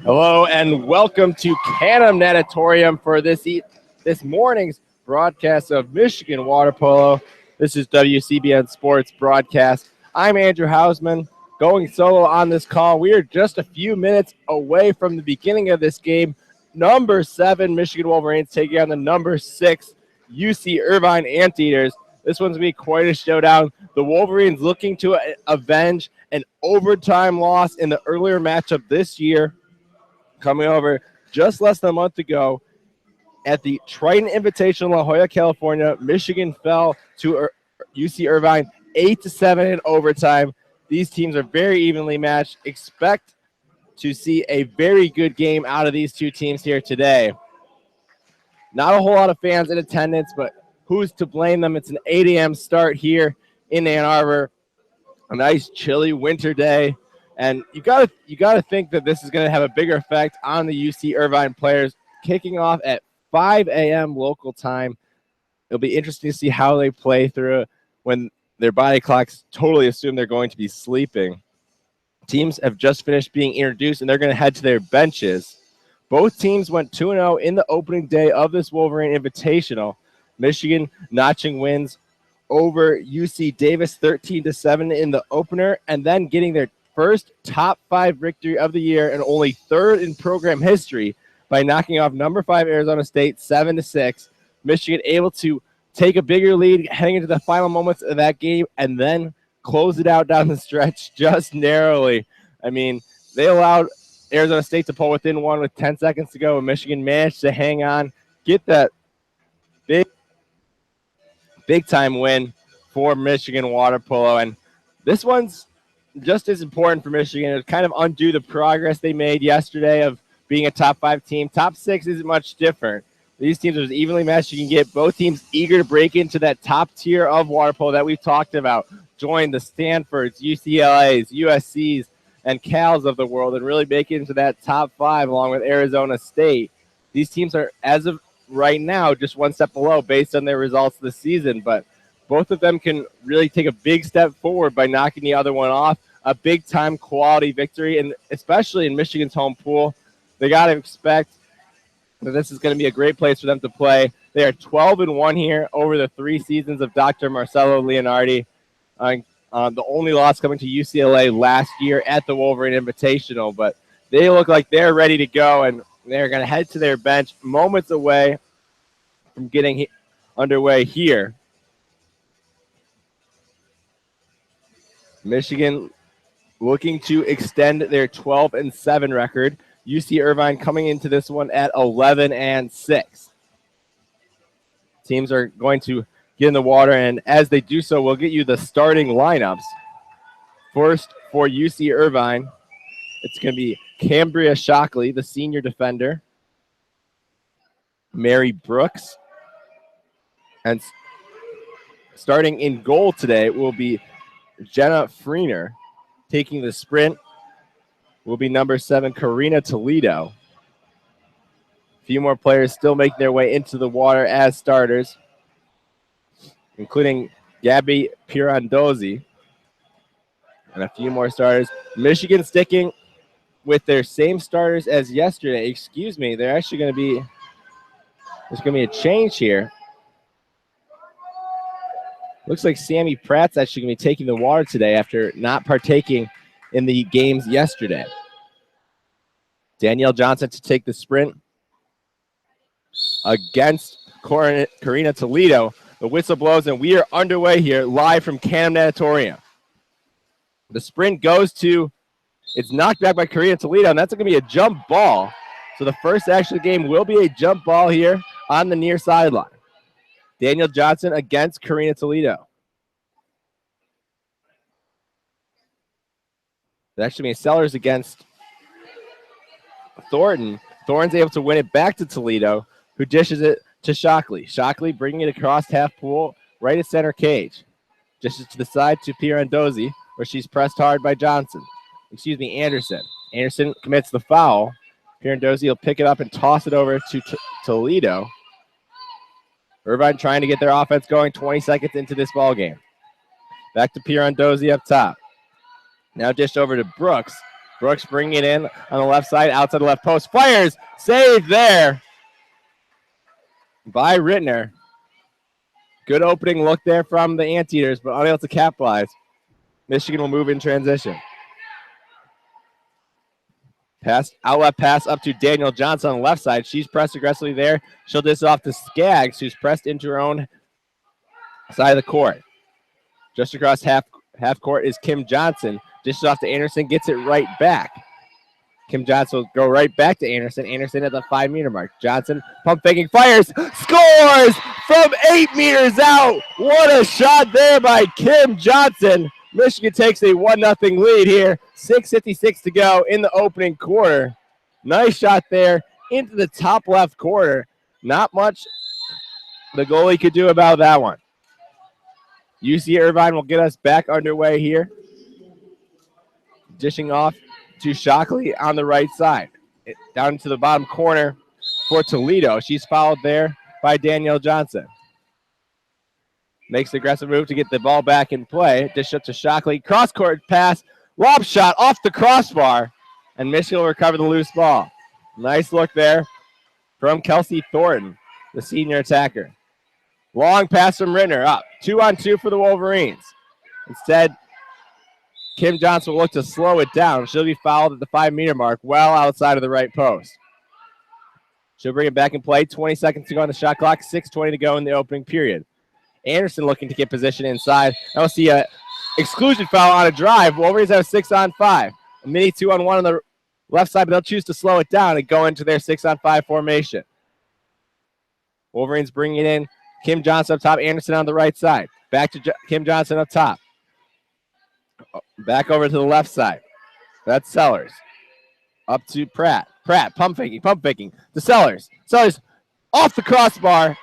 Hello and welcome to Canham Natatorium for this morning's broadcast of Michigan Water Polo. This is WCBN Sports broadcast. I'm Andrew Hausman, going solo on this call. We are just a few minutes away from the beginning of this game. Number 7 Michigan Wolverines taking on the number 6 UC Irvine Anteaters. This one's going to be quite a showdown. The Wolverines looking to avenge an overtime loss in the earlier matchup this year. Coming over just less than a month ago at the Triton Invitational in La Jolla, California. Michigan fell to UC Irvine 8-7 in overtime. These teams are very evenly matched. Expect to see a very good game out of these two teams here today. Not a whole lot of fans in attendance, but who's to blame them? It's an 8 a.m. start here in Ann Arbor. A nice chilly winter day. And you gotta think that this is going to have a bigger effect on the UC Irvine players. Kicking off at 5 a.m. local time. It'll be interesting to see how they play through it when their body clocks totally assume they're going to be sleeping. Teams have just finished being introduced, and they're going to head to their benches. Both teams went 2-0 in the opening day of this Wolverine Invitational. Michigan notching wins over UC Davis 13-7 in the opener, and then getting their first top 5 victory of the year and only 3rd in program history by knocking off number 5 Arizona State 7-6. Michigan able to take a bigger lead heading into the final moments of that game and then close it out down the stretch just narrowly. I mean, they allowed Arizona State to pull within one with 10 seconds to go, and Michigan managed to hang on, get that big time win for Michigan Water Polo. And this one's just as important for Michigan to kind of undo the progress they made yesterday of being a top 5 team. Top 6 isn't much different. These teams are as evenly matched you can get. Both teams eager to break into that top tier of water polo that we've talked about. Join the Stanfords, UCLAs, USCs, and Cals of the world and really make it into that top 5 along with Arizona State. These teams are, as of right now, just one step below based on their results this season, but both of them can really take a big step forward by knocking the other one off. A big-time quality victory, and especially in Michigan's home pool. They got to expect that this is going to be a great place for them to play. They are 12-1 here over the 3 seasons of Dr. Marcelo Leonardi. The only loss coming to UCLA last year at the Wolverine Invitational, but they look like they're ready to go, and they're going to head to their bench moments away from getting underway here. Michigan looking to extend their 12-7 record. UC Irvine coming into this one at 11-6. Teams are going to get in the water, and as they do so, we'll get you the starting lineups. First, for UC Irvine, it's going to be Cambria Shockley, the senior defender. Mary Brooks. And starting in goal today will be Jenna Freener. Taking the sprint will be number 7, Karina Toledo. A few more players still making their way into the water as starters, including Gabby Pirandozzi. And a few more starters. Michigan sticking with their same starters as yesterday. Excuse me, they're actually going to be, there's going to be a change here. Looks like Sammy Pratt's actually going to be taking the water today after not partaking in the games yesterday. Danielle Johnson to take the sprint against Karina Toledo. The whistle blows, and we are underway here live from Canham Natatorium. The sprint goes to, it's knocked back by Karina Toledo, and that's going to be a jump ball. So the first action of the game will be a jump ball here on the near sideline. Daniel Johnson against Karina Toledo. That actually means Sellers against Thornton. Thornton's able to win it back to Toledo, who dishes it to Shockley. Shockley bringing it across half pool, right at center cage. Dishes to the side to Pirandozzi, where she's pressed hard by Anderson. Anderson commits the foul. Pirandozzi will pick it up and toss it over to Toledo. Irvine trying to get their offense going 20 seconds into this ball game. Back to Pirandozzi up top. Now dished over to Brooks. Brooks bringing it in on the left side, outside the left post. Fires, saved there by Rittner. Good opening look there from the Anteaters, but unable to capitalize. Michigan will move in transition. Outlet pass up to Daniel Johnson on the left side. She's pressed aggressively there. She'll dish it off to Skaggs, who's pressed into her own side of the court. Just across half court is Kim Johnson. Dishes off to Anderson, gets it right back. Kim Johnson will go right back to Anderson. Anderson at the 5-meter mark. Johnson pump faking, fires, scores from 8 meters out. What a shot there by Kim Johnson. Michigan takes a 1-0 lead here. 6:56 to go in the opening quarter. Nice shot there into the top left corner. Not much the goalie could do about that one. UC Irvine will get us back underway here. Dishing off to Shockley on the right side. Down to the bottom corner for Toledo. She's fouled there by Danielle Johnson. Makes the aggressive move to get the ball back in play. Dish up to Shockley. Cross-court pass. Lob shot off the crossbar. And Michigan will recover the loose ball. Nice look there from Kelsey Thornton, the senior attacker. Long pass from Rittner. Up. 2-on-2 for the Wolverines. Instead, Kim Johnson will look to slow it down. She'll be fouled at the 5-meter mark, well outside of the right post. She'll bring it back in play. 20 seconds to go on the shot clock. 6:20 to go in the opening period. Anderson looking to get position inside. Now we'll see an exclusion foul on a drive. Wolverines have a 6-on-5. A mini 2-on-1 on the left side, but they'll choose to slow it down and go into their 6-on-5 formation. Wolverines bringing it in. Kim Johnson up top, Anderson on the right side. Back to Kim Johnson up top. Back over to the left side. That's Sellers. Up to Pratt. Pratt, pump faking. To Sellers. Sellers off the crossbar.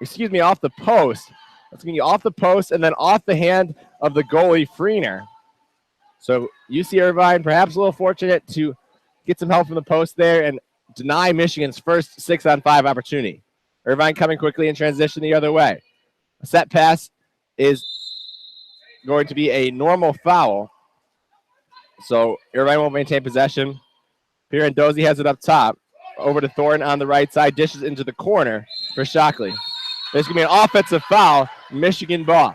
Off the post. That's going to be off the post and then off the hand of the goalie, Freener. So UC Irvine perhaps a little fortunate to get some help from the post there and deny Michigan's first 6-on-5 opportunity. Irvine coming quickly in transition the other way. A set pass is going to be a normal foul. So Irvine will maintain possession. Pirandozzi has it up top. Over to Thornton on the right side. Dishes into the corner for Shockley. There's going to be an offensive foul. Michigan ball.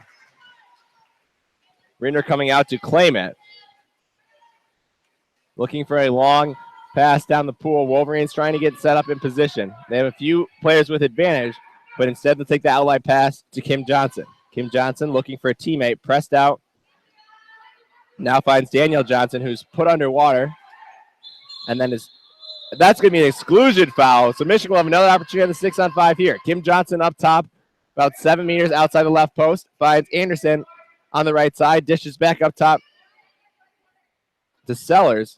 Rittner coming out to claim it. Looking for a long pass down the pool. Wolverines trying to get set up in position. They have a few players with advantage, but instead they'll take the outline pass to Kim Johnson. Kim Johnson looking for a teammate. Pressed out. Now finds Danielle Johnson, who's put underwater. And then that's going to be an exclusion foul. So Michigan will have another opportunity on the 6-on-5 here. Kim Johnson up top, about 7 meters outside the left post. Finds Anderson on the right side. Dishes back up top to Sellers.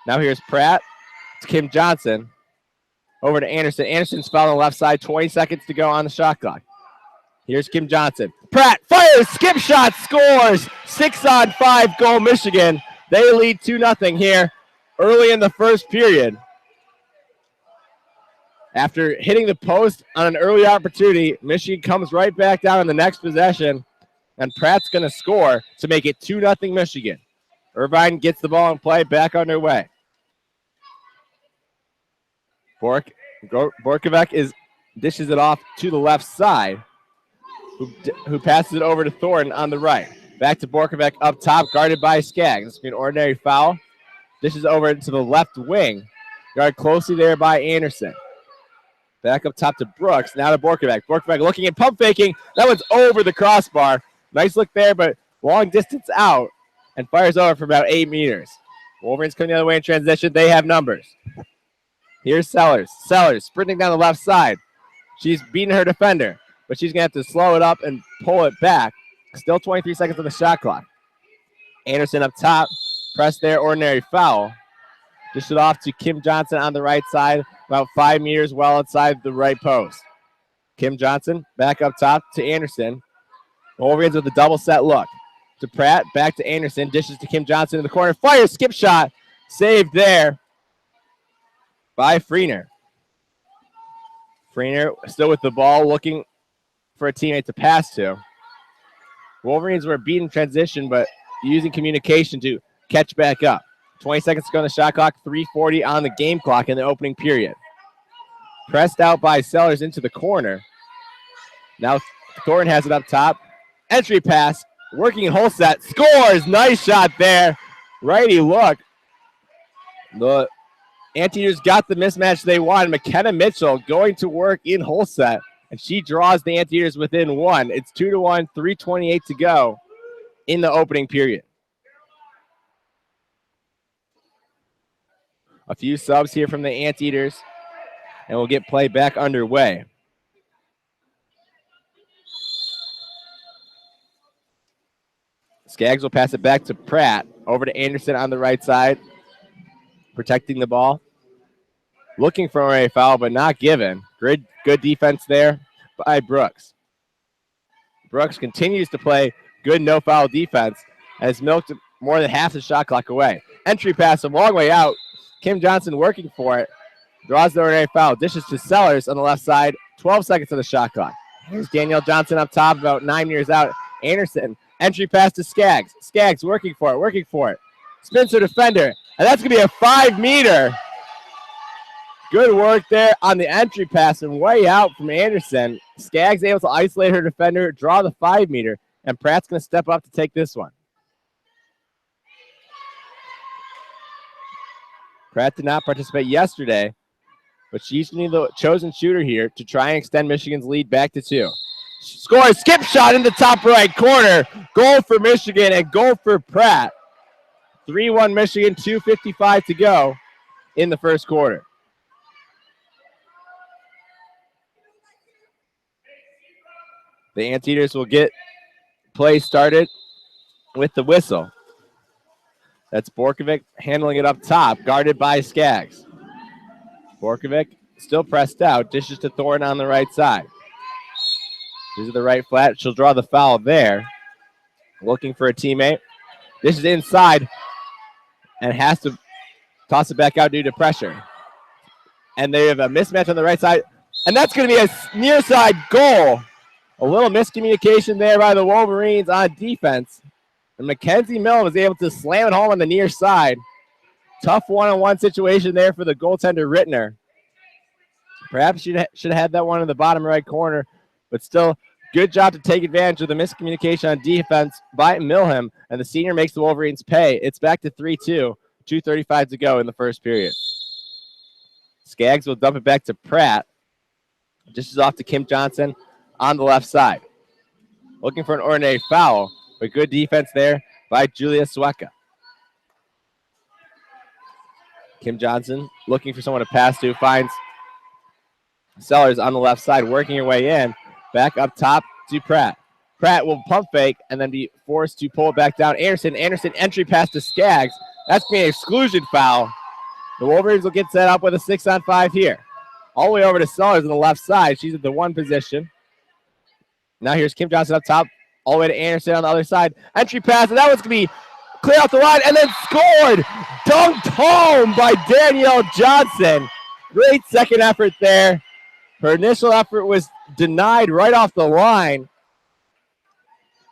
Now here's Pratt. It's Kim Johnson. Over to Anderson. Anderson's foul on the left side. 20 seconds to go on the shot clock. Here's Kim Johnson. Pratt fires. Skip shot. Scores. 6-on-5 goal Michigan. They lead 2-0 here early in the first period. After hitting the post on an early opportunity, Michigan comes right back down in the next possession, and Pratt's going to score to make it 2-0 Michigan. Irvine gets the ball in play, back underway. Borkovic dishes it off to the left side, who passes it over to Thornton on the right. Back to Borkovic up top, guarded by Skaggs. It's an ordinary foul. Dishes over to the left wing, guarded closely there by Anderson. Back up top to Brooks, now to Borkovic. Borkovic looking at pump faking. That one's over the crossbar. Nice look there, but long distance out and fires over for about 8 meters. Wolverines coming the other way in transition. They have numbers. Here's Sellers. Sellers sprinting down the left side. She's beating her defender, but she's going to have to slow it up and pull it back. Still 23 seconds on the shot clock. Anderson up top. Press there, ordinary foul. Dish it off to Kim Johnson on the right side, about 5 meters well outside the right post. Kim Johnson back up top to Anderson. Wolverines with a double set look. To Pratt, back to Anderson. Dishes to Kim Johnson in the corner. Fire, skip shot. Saved there by Freener. Freener still with the ball, looking for a teammate to pass to. Wolverines were beating transition, but using communication to catch back up. 20 seconds to go on the shot clock, 3:40 on the game clock in the opening period. Pressed out by Sellers into the corner. Now Thornton has it up top. Entry pass, working in hole set, scores. Nice shot there. Righty look. The Anteaters got the mismatch they wanted. McKenna Mitchell going to work in hole set, and she draws the Anteaters within one. It's 2-1, 3:28 to go in the opening period. A few subs here from the Anteaters, and we'll get play back underway. Skaggs will pass it back to Pratt. Over to Anderson on the right side, protecting the ball. Looking for a foul, but not given. Good defense there by Brooks. Brooks continues to play good no-foul defense and has milked more than half the shot clock away. Entry pass a long way out. Kim Johnson working for it. Draws the ordinary foul. Dishes to Sellers on the left side. 12 seconds on the shot clock. Here's Danielle Johnson up top, about 9 meters out. Anderson. Entry pass to Skaggs. Skaggs working for it. Spins her defender. And that's going to be a 5-meter. Good work there on the entry pass and way out from Anderson. Skaggs able to isolate her defender, draw the 5-meter, and Pratt's going to step up to take this one. Pratt did not participate yesterday, but she's going to be the chosen shooter here to try and extend Michigan's lead back to 2. Scores, skip shot in the top right corner. Goal for Michigan and goal for Pratt. 3-1 Michigan, 2:55 to go in the first quarter. The Anteaters will get play started with the whistle. That's Borkovic handling it up top, guarded by Skaggs. Borkovic still pressed out, dishes to Thornton on the right side. This is the right flat. She'll draw the foul there. Looking for a teammate. This is inside and has to toss it back out due to pressure. And they have a mismatch on the right side. And that's going to be a near side goal. A little miscommunication there by the Wolverines on defense. And Mackenzie Mill was able to slam it home on the near side. Tough one-on-one situation there for the goaltender Rittner. Perhaps she should have had that one in the bottom right corner, but still, good job to take advantage of the miscommunication on defense by Milham, and the senior makes the Wolverines pay. It's back to 3-2, 2:35 to go in the first period. Skaggs will dump it back to Pratt. Dishes off to Kim Johnson on the left side. Looking for an ordinary foul, but good defense there by Julia Sueca. Kim Johnson looking for someone to pass to, finds Sellers on the left side, working her way in. Back up top to Pratt. Pratt will pump fake and then be forced to pull it back down. Anderson entry pass to Skaggs. That's going to be an exclusion foul. The Wolverines will get set up with a 6-on-5 here. All the way over to Sellers on the left side. She's at the 1 position. Now here's Kim Johnson up top. All the way to Anderson on the other side. Entry pass, and that one's going to be clear off the line and then scored. Dunked home by Danielle Johnson. Great second effort there. Her initial effort was denied right off the line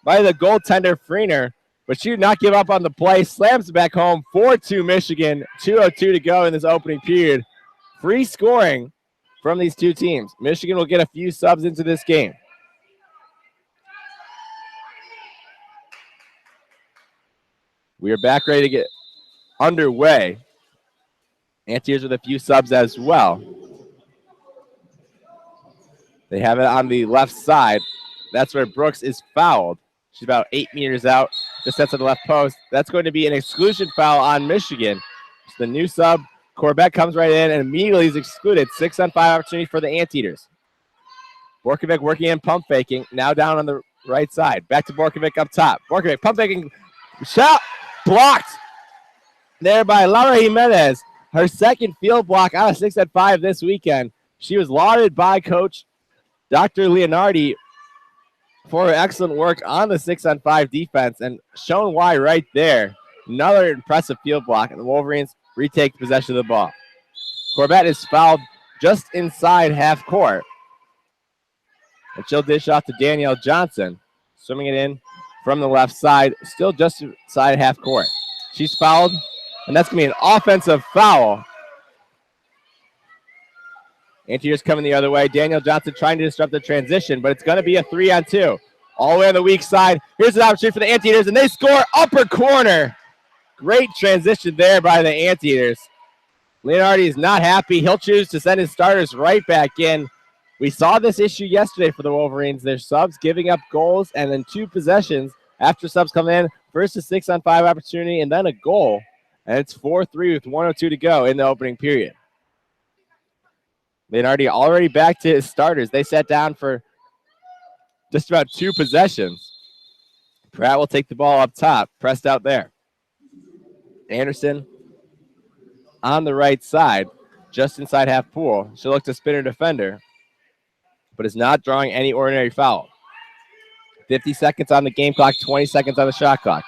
by the goaltender Freener, but she did not give up on the play. Slams it back home. 4-2 Michigan. 2:02 to go in this opening period. Free scoring from these two teams. Michigan will get a few subs into this game. We are back ready to get underway. Anteaters with a few subs as well. They have it on the left side. That's where Brooks is fouled. She's about 8 meters out. Just sets on the left post. That's going to be an exclusion foul on Michigan. It's the new sub. Corbett comes right in and immediately is excluded. 6-on-5 opportunity for the Anteaters. Borkovic working in pump faking. Now down on the right side. Back to Borkovic up top. Borkovic pump faking. Shot blocked there by Laura Jimenez. Her second field block out of 6-on-5 this weekend. She was lauded by Coach Dr. Leonardi for her excellent work on the 6-on-5 defense and shown why right there. Another impressive field block, and the Wolverines retake possession of the ball. Corbett is fouled just inside half court. And she'll dish off to Danielle Johnson, swimming it in from the left side, still just inside half court. She's fouled and that's going to be an offensive foul. Anteaters coming the other way. Daniel Johnson trying to disrupt the transition, but it's going to be a 3-on-2. All the way on the weak side. Here's an opportunity for the Anteaters, and they score upper corner. Great transition there by the Anteaters. Leonardi is not happy. He'll choose to send his starters right back in. We saw this issue yesterday for the Wolverines. Their subs giving up goals and then 2 possessions after subs come in. First a 6-on-5 opportunity and then a goal. And it's 4-3 with 1:02 to go in the opening period. Leonardi already back to his starters. They sat down for just about 2 possessions. Pratt will take the ball up top, pressed out there. Anderson on the right side, just inside half pool. She'll look to spin her defender, but is not drawing any ordinary foul. 50 seconds on the game clock, 20 seconds on the shot clock.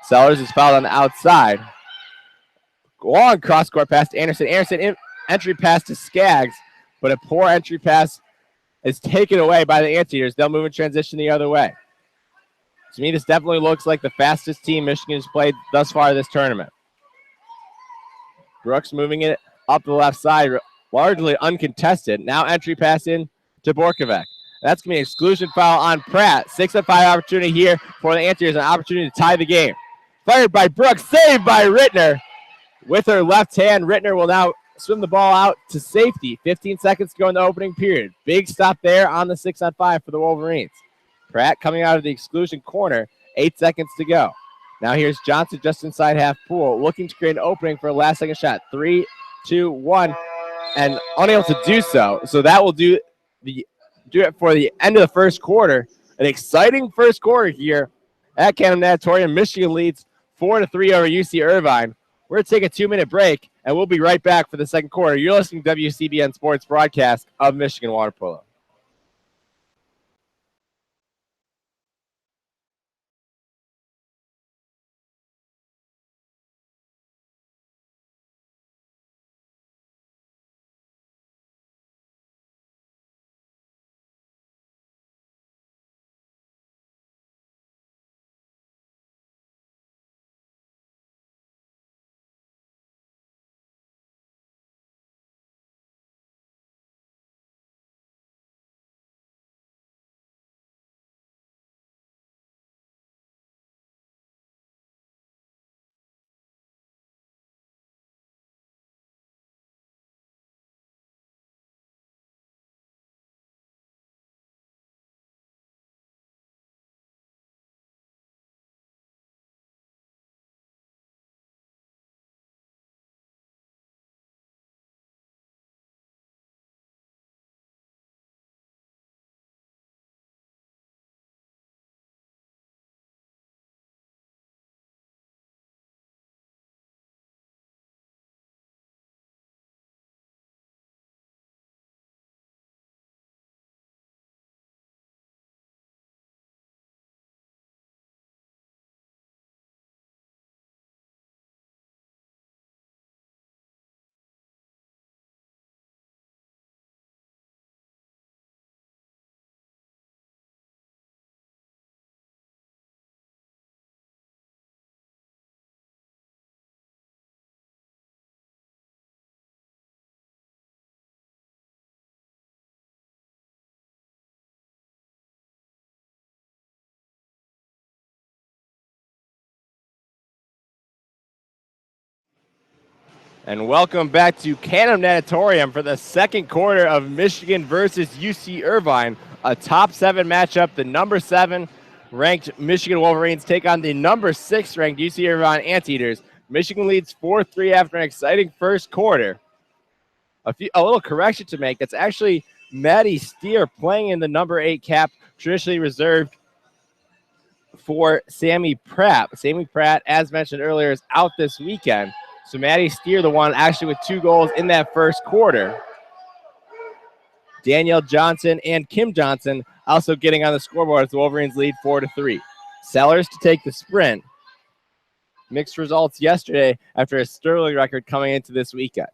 Sellers is fouled on the outside. Long cross-court pass to Anderson. Anderson entry pass to Skaggs, but a poor entry pass is taken away by the Anteaters. They'll move in transition the other way. To me, this definitely looks like the fastest team Michigan has played thus far this tournament. Brooks moving it up the left side, largely uncontested. Now entry pass in to Borkovac. That's going to be an exclusion foul on Pratt. 6-on-5 opportunity here for the Anteaters, an opportunity to tie the game. Fired by Brooks, saved by Rittner. With her left hand, Rittner will now swim the ball out to safety. 15 seconds to go in the opening period. Big stop there on the 6-on-5 for the Wolverines. Pratt coming out of the exclusion corner, 8 seconds to go. Now here's Johnson just inside half pool, looking to create an opening for a last-second shot. 3, 2, 1, and unable to do so. So that will do it for the end of the first quarter. An exciting first quarter here at Canton Natatorium. Michigan leads 4-3 over UC Irvine. We're going to take a 2-minute break, and we'll be right back for the second quarter. You're listening to WCBN Sports broadcast of Michigan Water Polo. And welcome back to Canton Natatorium for the second quarter of Michigan versus UC Irvine, a top 7 matchup. The number 7 ranked Michigan Wolverines take on the number 6 ranked UC Irvine Anteaters. Michigan leads 4-3 after an exciting first quarter. A little correction to make. That's actually Maddie Steer playing in the number 8 cap, traditionally reserved for Sammy Pratt. Sammy Pratt, as mentioned earlier, is out this weekend. So Maddie Steer, the one actually with 2 goals in that first quarter. Danielle Johnson and Kim Johnson also getting on the scoreboard as the Wolverines lead 4-3. Sellers to take the sprint. Mixed results yesterday after a sterling record coming into this weekend.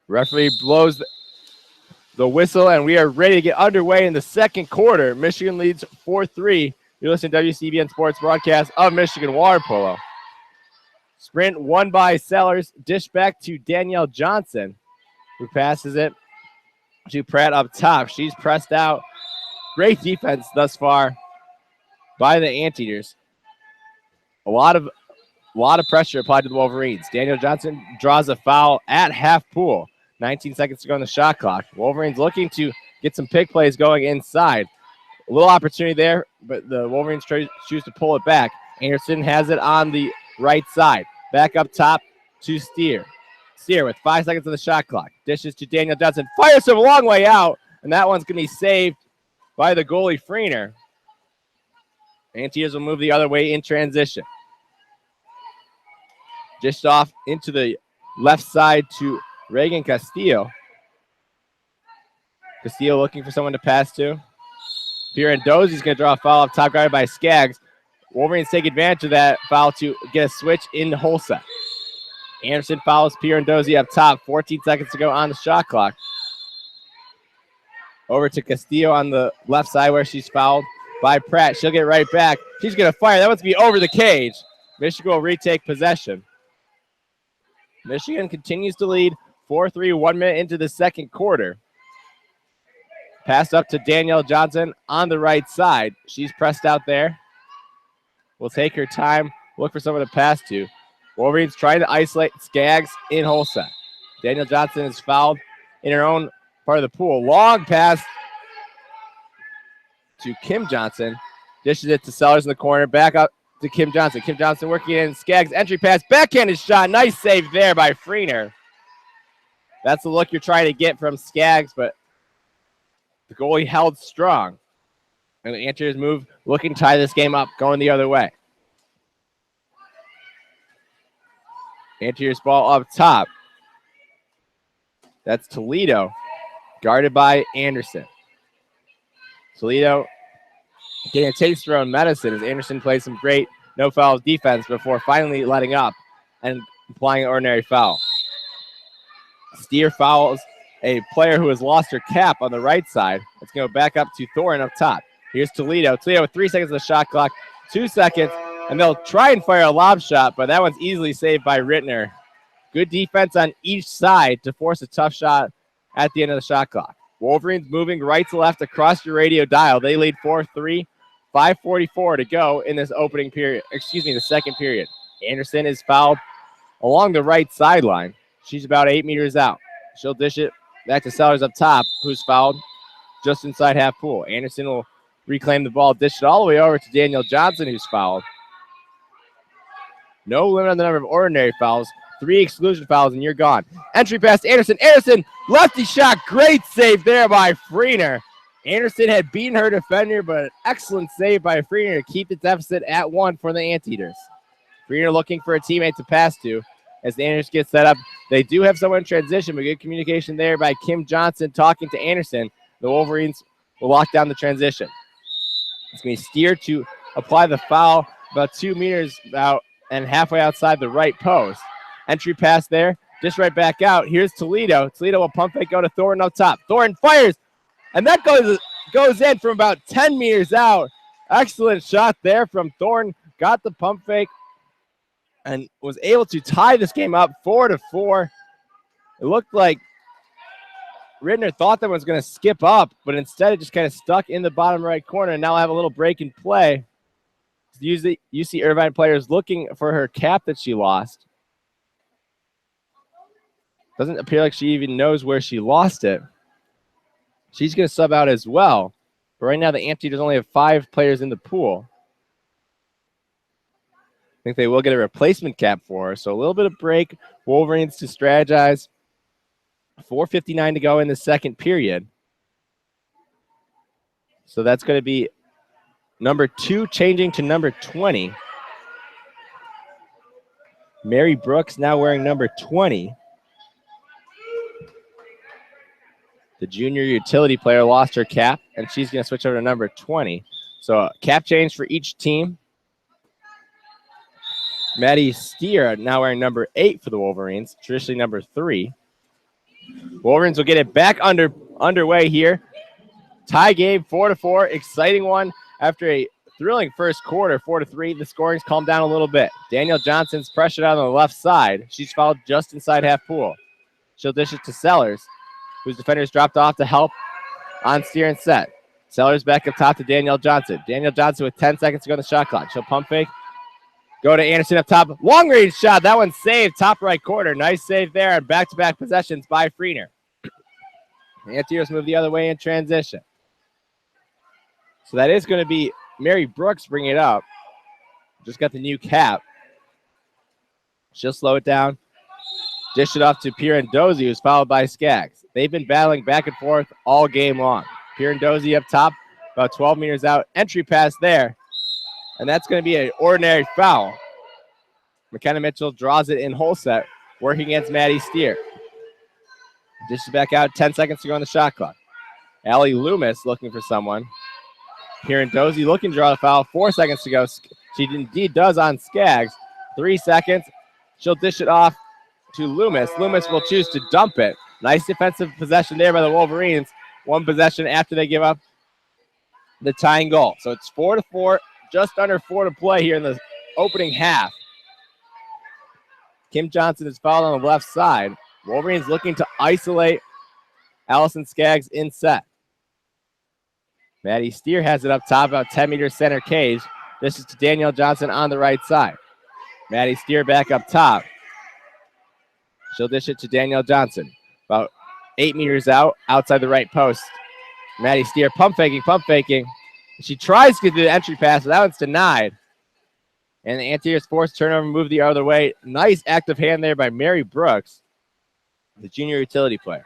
Referee blows the whistle, and we are ready to get underway in the second quarter. Michigan leads 4-3 You're listening to WCBN Sports broadcast of Michigan Water Polo. Sprint won by Sellers. Dish back to Danielle Johnson, who passes it to Pratt up top. She's pressed out. Great defense thus far by the Anteaters. A lot of pressure applied to the Wolverines. Danielle Johnson draws a foul at half pool. 19 seconds to go on the shot clock. Wolverines looking to get some pick plays going inside. A little opportunity there, but the Wolverines choose to pull it back. Anderson has it on the right side. Back up top to Steer. Steer with 5 seconds on the shot clock. Dishes to Daniel Johnson. Fires from a long way out, and that one's going to be saved by the goalie, Freener. Anteaters will move the other way in transition. Dished off into the left side to Reagan Castillo. Castillo looking for someone to pass to. Pirandozzi's going to draw a foul up top, guarded by Skaggs. Wolverines take advantage of that foul to get a switch in Holsa. Anderson fouls Pirandozzi up top. 14 seconds to go on the shot clock. Over to Castillo on the left side where she's fouled by Pratt. She'll get right back. She's going to fire. That one's going to be over the cage. Michigan will retake possession. Michigan continues to lead 4-3, 1 minute into the second quarter. Pass up to Danielle Johnson on the right side. She's pressed out there. Will take her time, look for someone to pass to. Wolverines trying to isolate Skaggs in Holsa. Danielle Johnson is fouled in her own part of the pool. Long pass to Kim Johnson. Dishes it to Sellers in the corner. Back up to Kim Johnson. Kim Johnson working in. Skaggs entry pass. Backhanded shot. Nice save there by Freener. That's the look you're trying to get from Skaggs, but the goalie held strong. And the Anteaters move, looking to tie this game up, going the other way. Anteaters ball up top. That's Toledo, guarded by Anderson. Toledo getting a taste of their own medicine as Anderson plays some great no-foul defense before finally letting up and applying an ordinary foul. Steer fouls a player who has lost her cap on the right side. Let's go back up to Thorin up top. Here's Toledo. Toledo with 3 seconds on the shot clock, 2 seconds, and they'll try and fire a lob shot, but that one's easily saved by Rittner. Good defense on each side to force a tough shot at the end of the shot clock. Wolverines moving right to left across your radio dial. They lead 4-3, 5:44 to go in this opening period. The second period. Anderson is fouled along the right sideline. She's about 8 meters out. She'll dish it back to Sellers up top, who's fouled just inside half pool. Anderson will reclaim the ball, dish it all the way over to Danielle Johnson, who's fouled. No limit on the number of ordinary fouls. 3 exclusion fouls, and you're gone. Entry pass to Anderson. Anderson, lefty shot. Great save there by Freener. Anderson had beaten her defender, but an excellent save by Freener to keep the deficit at 1 for the Anteaters. Freener looking for a teammate to pass to as the Anteaters get set up. They do have someone in transition, but good communication there by Kim Johnson talking to Anderson. The Wolverines will lock down the transition. It's going to be Steer to apply the foul about 2 meters out and halfway outside the right post. Entry pass there, just right back out. Here's Toledo. Toledo will pump fake, go to Thorin up top. Thorin fires, and that goes in from about 10 meters out. Excellent shot there from Thorin. Got the pump fake and was able to tie this game up 4-4. It looked like Rittner thought that one was going to skip up, but instead it just kind of stuck in the bottom right corner, and now I have a little break in play. UC Irvine players looking for her cap that she lost. Doesn't appear like she even knows where she lost it. She's going to sub out as well. But right now the Anteaters only have 5 players in the pool. I think they will get a replacement cap for her. So a little bit of break. Wolverines to strategize. 4:59 to go in the second period. So that's going to be number 2 changing to number 20. Mary Brooks now wearing number 20. The junior utility player lost her cap, and she's going to switch over to number 20. So a cap change for each team. Maddie Steer now wearing number 8 for the Wolverines, traditionally number 3. Wolverines will get it back underway here. Tie game, 4-4. Exciting one after a thrilling first quarter, 4-3. The scoring's calmed down a little bit. Danielle Johnson's pressured out on the left side. She's fouled just inside half pool. She'll dish it to Sellers, whose defenders dropped off to help on steer and set. Sellers back up top to Danielle Johnson. Danielle Johnson with 10 seconds to go on the shot clock. She'll pump fake. Go to Anderson up top. Long range shot. That one's saved. Top right corner. Nice save there. And back-to-back possessions by Freener. The Anteaters move the other way in transition. So that is going to be Mary Brooks bringing it up. Just got the new cap. She'll slow it down. Dish it off to Pirandozzi, who's followed by Skaggs. They've been battling back and forth all game long. Pirandozzi up top, about 12 meters out. Entry pass there. And that's going to be an ordinary foul. McKenna Mitchell draws it in whole set, working against Maddie Steer. Dishes back out, 10 seconds to go on the shot clock. Allie Loomis looking for someone. Pirandozzi looking to draw the foul, 4 seconds to go. She indeed does on Skaggs. 3 seconds. She'll dish it off to Loomis. Loomis will choose to dump it. Nice defensive possession there by the Wolverines. One possession after they give up the tying goal. So it's 4-4, just under 4 to play here in the opening half. Kim Johnson is fouled on the left side. Wolverines looking to isolate Allison Skaggs in set. Maddie Steer has it up top, about 10 meters center cage. This is to Danielle Johnson on the right side. Maddie Steer back up top. She'll dish it to Danielle Johnson. About 8 meters out, outside the right post. Maddie Steer pump faking. She tries to get the entry pass, but that one's denied. And the Anteaters force turnover, move the other way. Nice active hand there by Mary Brooks, the junior utility player.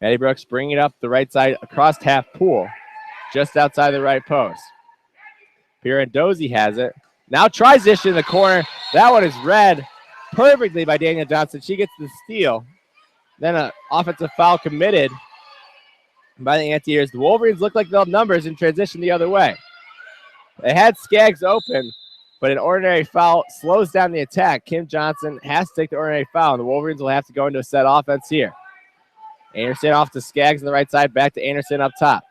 Maddie Brooks bringing it up the right side across half pool, just outside the right post. Pirandozzi has it. Now tries this in the corner. That one is read perfectly by Danielle Johnson. She gets the steal. Then an offensive foul committed by the Anteaters. The Wolverines look like they'll have numbers and transition the other way. They had Skaggs open, but an ordinary foul slows down the attack. Kim Johnson has to take the ordinary foul, and the Wolverines will have to go into a set offense here. Anderson off to Skaggs on the right side, back to Anderson up top.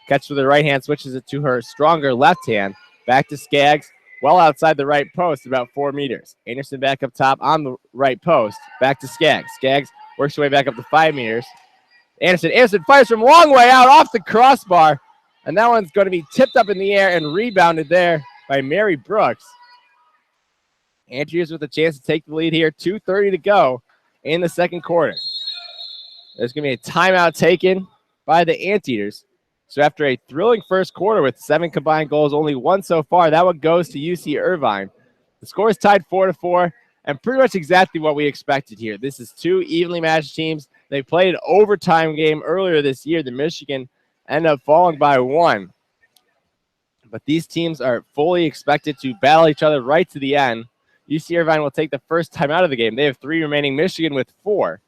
Catch with the right hand, switches it to her stronger left hand. Back to Skaggs, well outside the right post, about 4 meters. Anderson back up top on the right post, back to Skaggs. Skaggs works her way back up to 5 meters. Anderson fires from long way out off the crossbar, and that one's going to be tipped up in the air and rebounded there by Mary Brooks. Anteaters with a chance to take the lead here. 2:30 to go in the second quarter. There's going to be a timeout taken by the Anteaters. So after a thrilling first quarter with 7 combined goals, only 1 so far, that one goes to UC Irvine. The score is tied 4-4, and pretty much exactly what we expected here. This is 2 evenly matched teams. They played an overtime game earlier this year. The Michigan ended up falling by 1. But these teams are fully expected to battle each other right to the end. UC Irvine will take the first time out of the game. They have 3 remaining, Michigan with 4.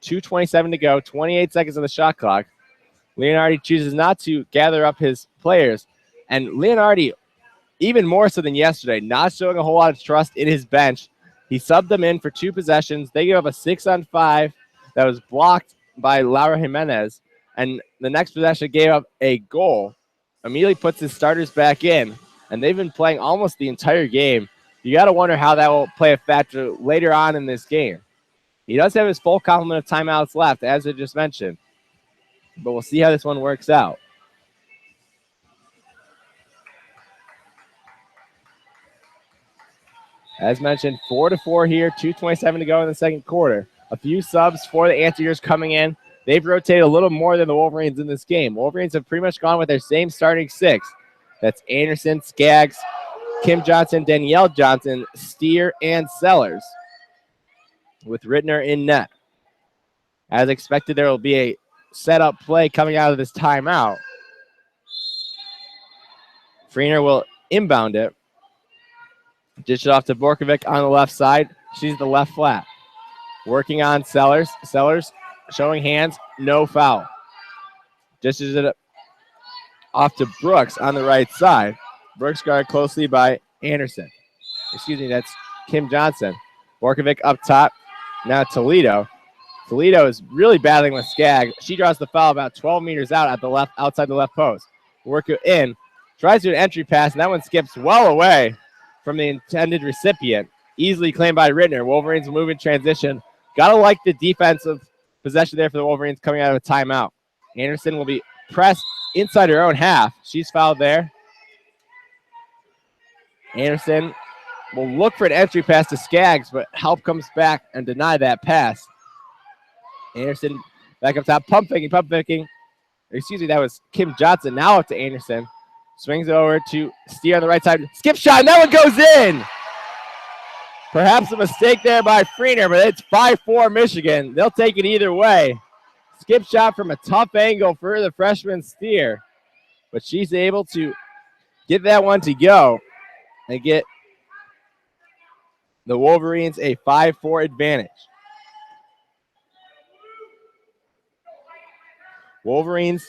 2:27 to go, 28 seconds on the shot clock. Leonardi chooses not to gather up his players. And Leonardi, even more so than yesterday, not showing a whole lot of trust in his bench. He subbed them in for 2 possessions. They gave up a 6-on-5 that was blocked by Laura Jimenez. And the next possession gave up a goal. Immediately puts his starters back in. And they've been playing almost the entire game. You got to wonder how that will play a factor later on in this game. He does have his full complement of timeouts left, as I just mentioned. But we'll see how this one works out. As mentioned, 4-4 here, 2:27 to go in the second quarter. A few subs for the Anteaters coming in. They've rotated a little more than the Wolverines in this game. Wolverines have pretty much gone with their same starting 6. That's Anderson, Skaggs, Kim Johnson, Danielle Johnson, Steer, and Sellers, with Rittner in net. As expected, there will be a set-up play coming out of this timeout. Freener will inbound it. Dish it off to Borkovic on the left side. She's the left flat. Working on Sellers. Sellers showing hands, no foul. Dishes it off to Brooks on the right side. Brooks guarded closely by Anderson. Excuse me, that's Kim Johnson. Borkovic up top. Now Toledo. Toledo is really battling with Skaggs. She draws the foul about 12 meters out at the left, outside the left post. Work it in. Tries to do an entry pass, and that one skips well away from the intended recipient. Easily claimed by Rittner. Wolverines move in transition. Gotta like the defensive possession there for the Wolverines coming out of a timeout. Anderson will be pressed inside her own half. She's fouled there. Anderson will look for an entry pass to Skaggs, but help comes back and deny that pass. Anderson back up top, pump faking. Excuse me, that was Kim Johnson. Now up to Anderson. Swings it over to Steer on the right side. Skip shot, and that one goes in. Perhaps a mistake there by Freener, but it's 5-4 Michigan. They'll take it either way. Skip shot from a tough angle for the freshman Steer, but she's able to get that one to go and get the Wolverines a 5-4 advantage. Wolverines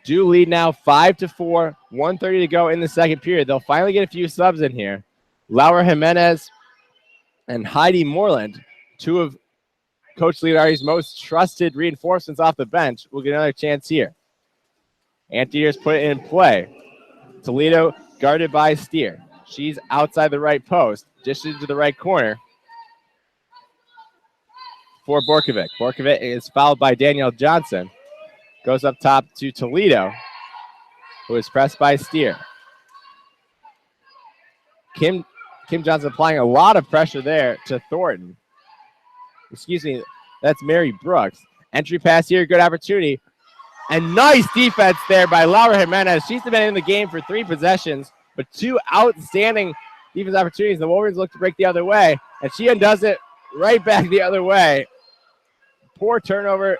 do lead now 5-4, 1:30 to go in the second period. They'll finally get a few subs in here. Laura Jimenez and Heidi Moreland, two of Coach Leonardi's most trusted reinforcements off the bench, will get another chance here. Anteaters put it in play. Toledo guarded by Steer. She's outside the right post, dishes to the right corner for Borkovic. Borkovic is fouled by Danielle Johnson. Goes up top to Toledo, who is pressed by Steer. Kim Johnson applying a lot of pressure there to Thornton. Excuse me, that's Mary Brooks. Entry pass here, good opportunity. And nice defense there by Laura Jimenez. She's been in the game for 3 possessions, but 2 outstanding defense opportunities. The Wolverines look to break the other way, and she undoes it right back the other way. Poor turnover.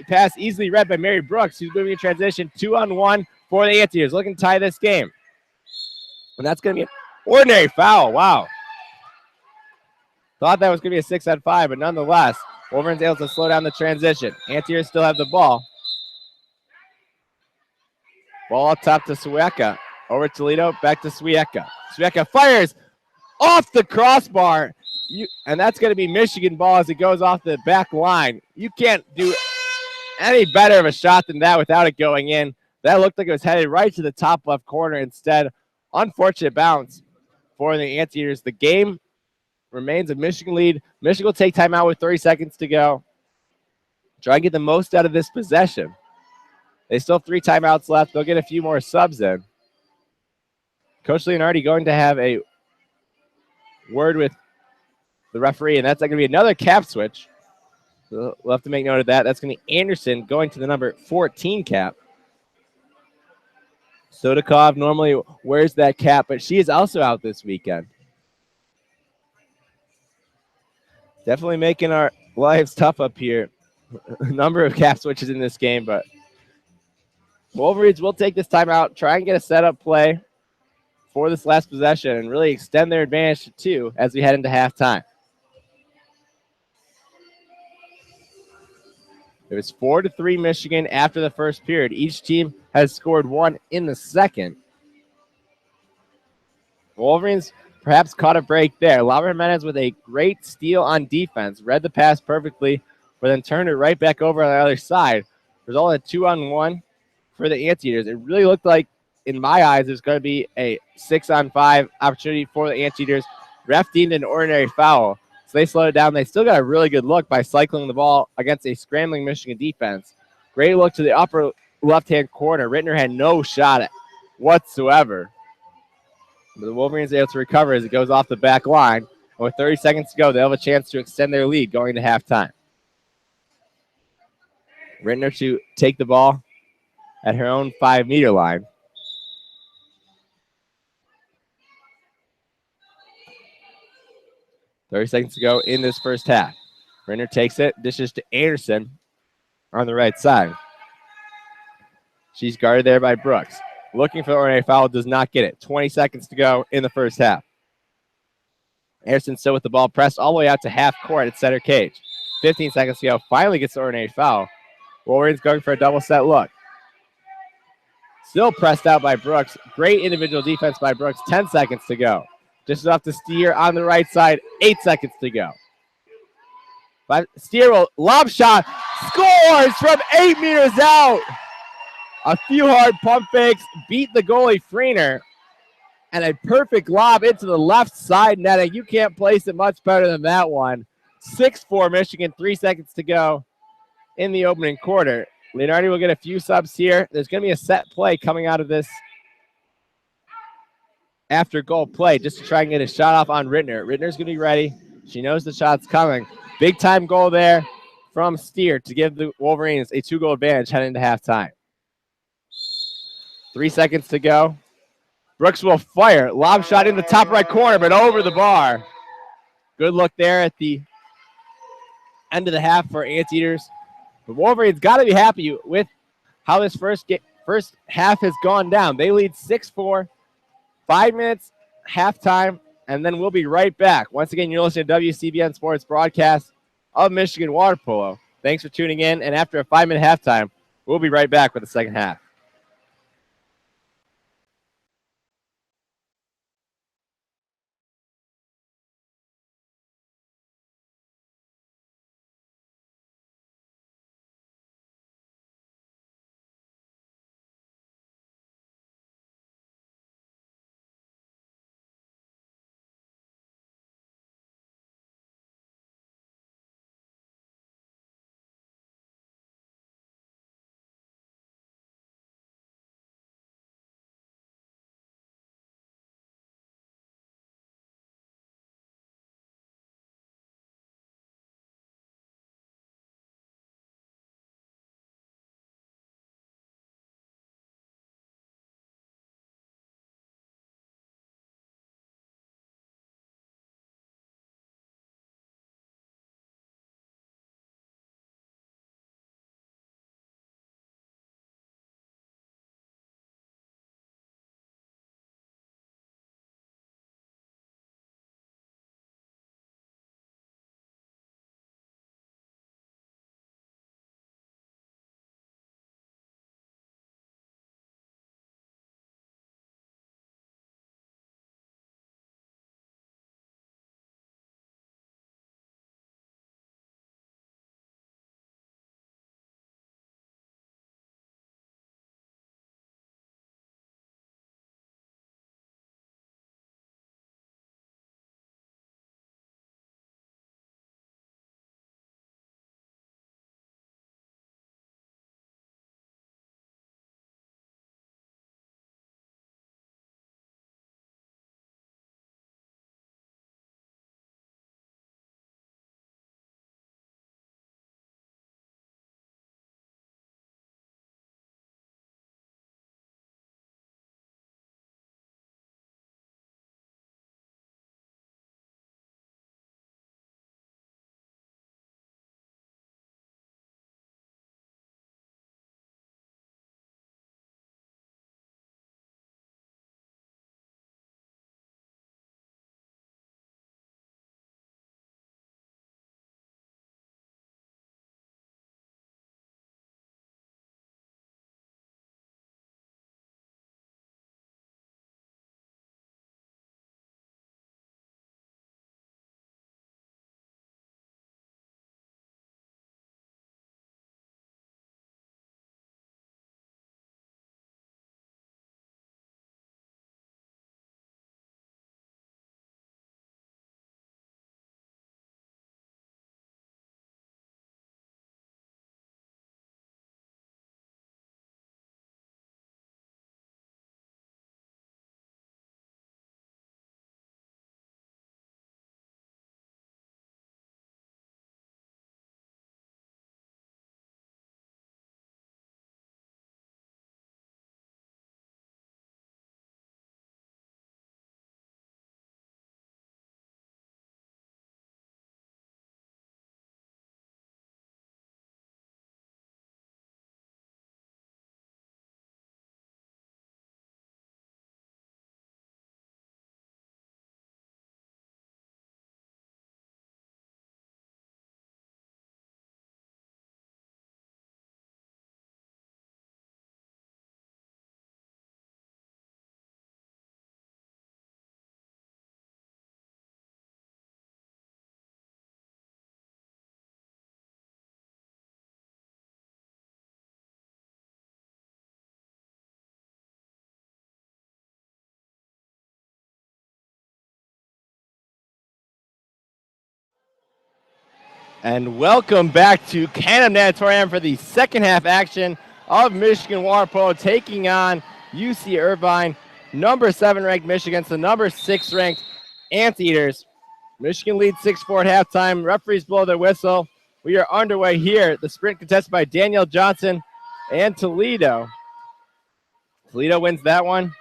Pass easily read by Mary Brooks, who's moving in transition. 2-on-1 for the Anteaters, looking to tie this game. And that's going to be an ordinary foul. Wow. Thought that was going to be a 6-on-5, but nonetheless, Wolverines able to slow down the transition. Anteaters still have the ball. Ball up top to Sueka. Over Toledo, back to Sueka. Sueka fires off the crossbar. And that's going to be Michigan ball as it goes off the back line. You can't do any better of a shot than that without it going in. That looked like it was headed right to the top left corner instead. Unfortunate bounce for the Anteaters. The game remains a Michigan lead. Michigan will take timeout with 30 seconds to go. Try and get the most out of this possession. They still have 3 timeouts left. They'll get a few more subs in. Coach Leonardi going to have a word with the referee, and that's going to be another cap switch. So we'll have to make note of that. That's going to be Anderson going to the number 14 cap. Sodakov normally wears that cap, but she is also out this weekend. Definitely making our lives tough up here. A number of cap switches in this game, but Wolverines will take this timeout, try and get a setup play for this last possession and really extend their advantage to 2 as we head into halftime. It was 4-3 Michigan after the first period. Each team has scored 1 in the second. Wolverines perhaps caught a break there. Laura Jimenez with a great steal on defense. Read the pass perfectly, but then turned it right back over on the other side. Result in a 2-on-1 for the Anteaters. It really looked like, in my eyes, there's going to be a 6-on-5 opportunity for the Anteaters. Ref deemed an ordinary foul. So they slowed it down. They still got a really good look by cycling the ball against a scrambling Michigan defense. Great look to the upper left-hand corner. Rittner had no shot whatsoever. But the Wolverines are able to recover as it goes off the back line. And with 30 seconds to go, they'll have a chance to extend their lead going to halftime. Rittner to take the ball at her own 5-meter line. .30 seconds to go in this first half. Renner takes it, dishes to Anderson on the right side. She's guarded there by Brooks. Looking for the ordinary foul, does not get it. 20 seconds to go in the first half. Anderson still with the ball, pressed all the way out to half court at center cage. 15 seconds to go, finally gets the ordinary foul. Wolverines going for a double set look. Still pressed out by Brooks. Great individual defense by Brooks. 10 seconds to go. Just off to Steer on the right side. 8 seconds to go. Steer will lob shot. Scores from 8 meters out. A few hard pump fakes, beat the goalie Freener, and a perfect lob into the left side netting. You can't place it much better than that one. 6-4 Michigan, 3 seconds to go in the opening quarter. Leonardi will get a few subs here. There's going to be a set play coming out of this after goal play just to try and get a shot off on Rittner. Rittner's going to be ready. She knows the shot's coming. Big time goal there from Steer to give the Wolverines a 2-goal advantage heading into halftime. 3 seconds to go. Brooks will fire. Lob shot in the top right corner, but over the bar. Good look there at the end of the half for Anteaters. The Wolverines got to be happy with how this first half has gone down. They lead 6-4, 5 minutes, halftime, and then we'll be right back. Once again, you're listening to WCBN Sports broadcast of Michigan Water Polo. Thanks for tuning in, and after a 5-minute halftime, we'll be right back with the second half. And welcome back to Canam Natatorium for the second half action of Michigan Water Polo taking on UC Irvine, number 7 ranked Michigan against the number 6 ranked Anteaters. Michigan leads 6-4 at halftime. Referees blow their whistle. We are underway here. The sprint contested by Danielle Johnson and Toledo. Toledo wins that one.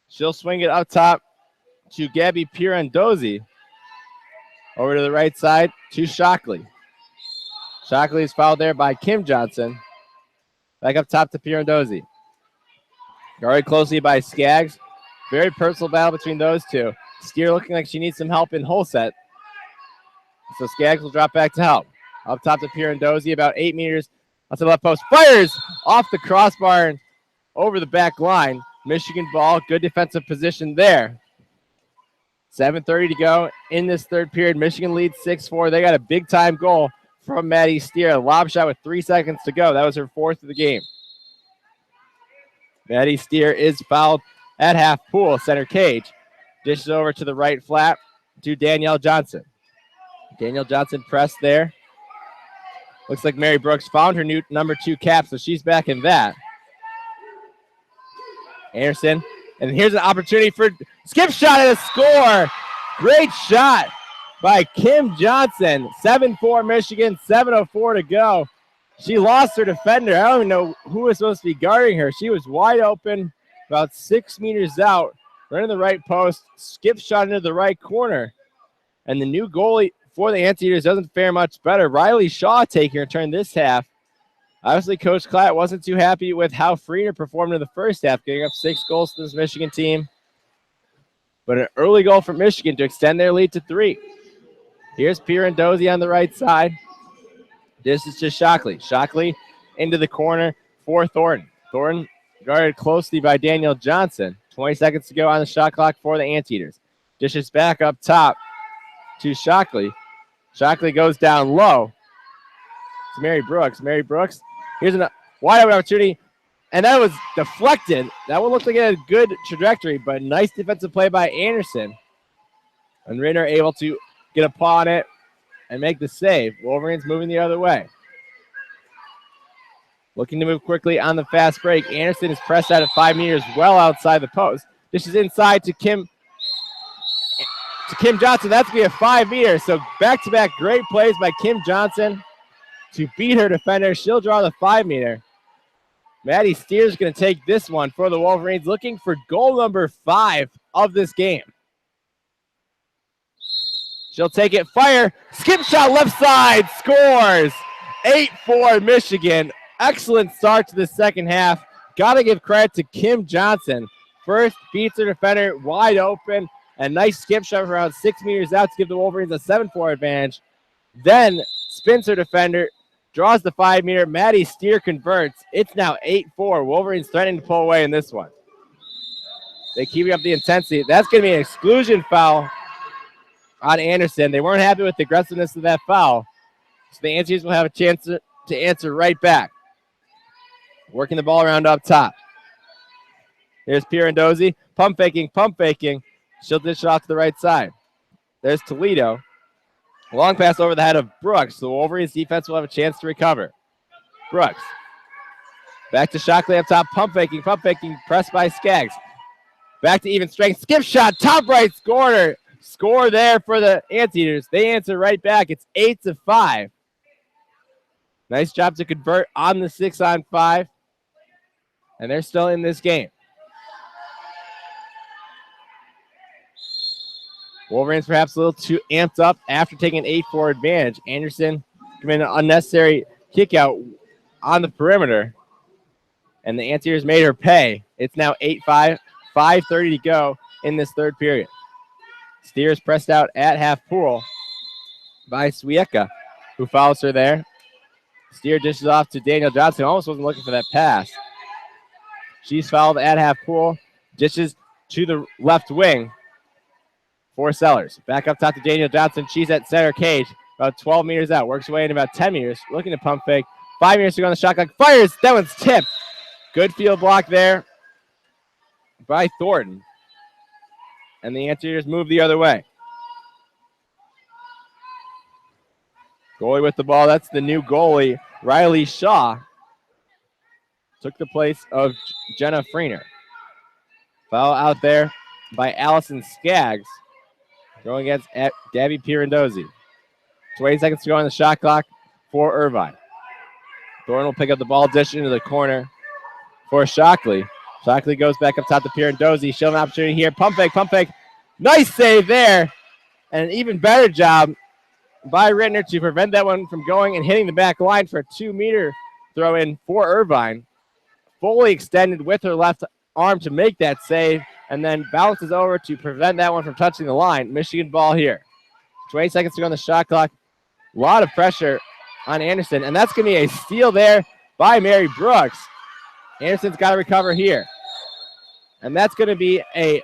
She'll swing it up top to Gabby Pirandozzi. Over to the right side to Shockley. Shockley is fouled there by Kim Johnson. Back up top to Pirandozzi. Guarded closely by Skaggs. Very personal battle between those two. Steer looking like she needs some help in whole set. So Skaggs will drop back to help. Up top to Pirandozzi, about 8 meters. Up to the left post. Fires off the crossbar and over the back line. Michigan ball. Good defensive position there. 7:30 to go in this third period. Michigan leads 6-4. They got a big-time goal from Maddie Steer. A lob shot with 3 seconds to go. That was her 4th of the game. Maddie Steer is fouled at half pool, center cage. Dishes over to the right flat to Danielle Johnson. Danielle Johnson pressed there. Looks like Mary Brooks found her new number 2 cap, so she's back in that. Anderson. And here's an opportunity for skip shot and a score. Great shot by Kim Johnson. 7-4 Michigan, 7:04 to go. She lost her defender. I don't even know who was supposed to be guarding her. She was wide open, about 6 meters out, right in the right post. Skip shot into the right corner. And the new goalie for the Anteaters doesn't fare much better. Riley Shaw taking her turn this half. Obviously, Coach Klatt wasn't too happy with how Freener performed in the first half, getting up 6 goals to this Michigan team. But an early goal for Michigan to extend their lead to 3. Here's Pirandozzi on the right side. This is to Shockley. Shockley into the corner for Thornton. Thornton guarded closely by Danielle Johnson. 20 seconds to go on the shot clock for the Anteaters. Dishes back up top to Shockley. Shockley goes down low. It's Mary Brooks. Mary Brooks. Here's a wide open opportunity, and that was deflected. That one looked like it had a good trajectory, but nice defensive play by Anderson. And Rinner able to get a paw on it and make the save. Wolverines moving the other way. Looking to move quickly on the fast break. Anderson is pressed out at 5 meters, well outside the post. This is inside to Kim Johnson. That's going to be a 5 meter. So back-to-back great plays by Kim Johnson to beat her defender. She'll draw the 5 meter. Maddie Steer's going to take this one for the Wolverines, looking for goal number 5 of this game. She'll take it, fire, skip shot left side, scores. 8-4 Michigan. Excellent start to the second half. Got to give credit to Kim Johnson. First, beats her defender wide open, and nice skip shot from around 6 meters out to give the Wolverines a 7-4 advantage. Then spins her defender, draws the 5 meter. Maddie Steer converts. It's now 8-4. Wolverines threatening to pull away in this one. They keep up the intensity. That's going to be an exclusion foul on Anderson. They weren't happy with the aggressiveness of that foul. So the Anteaters will have a chance to answer right back. Working the ball around up top. Here's Pirandozzi. Pump faking. She'll dish it off to the right side. There's Toledo. Long pass over the head of Brooks. The Wolverines defense will have a chance to recover. Brooks. Back to Shockley up top. Pump faking. Pressed by Skaggs. Back to even strength. Skip shot. Top right corner. Score there for the Anteaters. They answer right back. It's 8-5. Nice job to convert on the 6-on-5. And they're still in this game. Wolverines perhaps a little too amped up after taking an 8-4 advantage. Anderson committed an unnecessary kick out on the perimeter. And the Anteaters made her pay. It's now 8-5, 5:30 to go in this third period. Steers pressed out at half pool by Swiecka, who fouls her there. Steer dishes off to Danielle Johnson. Almost wasn't looking for that pass. She's fouled at half pool. Dishes to the left wing for Sellers. Back up top to Danielle Johnson. She's at center cage, about 12 meters out. Works away in about 10 meters. Looking to pump fake. 5 meters to go on the shot clock. Fires. That one's tipped. Good field block there by Thornton. And the Anteaters move the other way. Goalie with the ball. That's the new goalie, Riley Shaw. Took the place of Jenna Freener. Foul out there by Allison Skaggs. Going against Gabby Pirandozzi. 20 seconds to go on the shot clock for Irvine. Thorne will pick up the ball, dish into the corner for Shockley. Shockley goes back up top to Pirandozzi. She'll have an opportunity here. Pump fake. Nice save there. And an even better job by Rittner to prevent that one from going and hitting the back line for a 2-meter throw in for Irvine. Fully extended with her left arm to make that save, and then bounces over to prevent that one from touching the line. Michigan ball here. 20 seconds to go on the shot clock. A lot of pressure on Anderson, and that's going to be a steal there by Mary Brooks. Anderson's got to recover here. And that's going to be a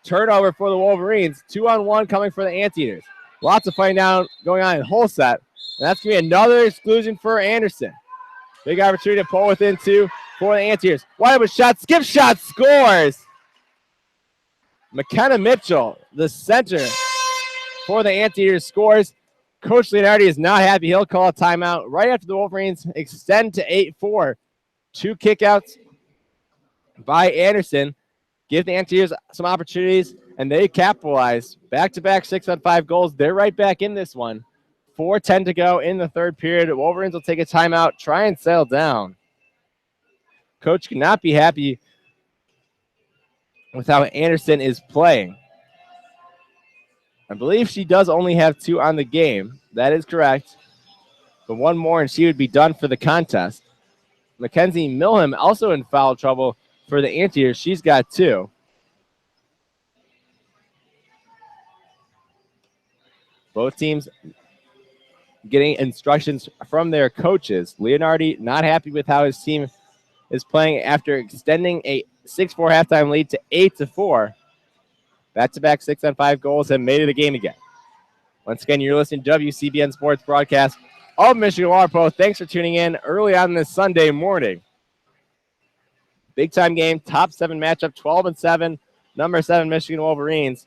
turnover for the Wolverines. 2-on-1 coming for the Anteaters. Lots of fighting down going on in Holset. And that's going to be another exclusion for Anderson. Big opportunity to pull within 2 for the Anteaters. Wide open shot, skip shot, scores. McKenna Mitchell, the center for the Anteaters, scores. Coach Leonardi is not happy. He'll call a timeout right after the Wolverines extend to 8-4. 2 kickouts by Anderson. Give the Anteaters some opportunities, and they capitalize. Back-to-back 6-on-5 goals. They're right back in this one. 4:10 to go in the third period. Wolverines will take a timeout, try and settle down. Coach cannot be happy with how Anderson is playing. I believe she does only have 2 on the game. That is correct. But 1 more and she would be done for the contest. Mackenzie Milham also in foul trouble for the Anteaters. She's got 2. Both teams getting instructions from their coaches. Leonardi not happy with how his team is playing after extending a 6-4 halftime lead to 8-4. Back-to-back 6-on-5 goals have made it a game again. Once again, you're listening to WCBN Sports broadcast of Michigan Water Polo. Thanks for tuning in early on this Sunday morning. Big-time game, top 7 matchup, 12-7, number 7 Michigan Wolverines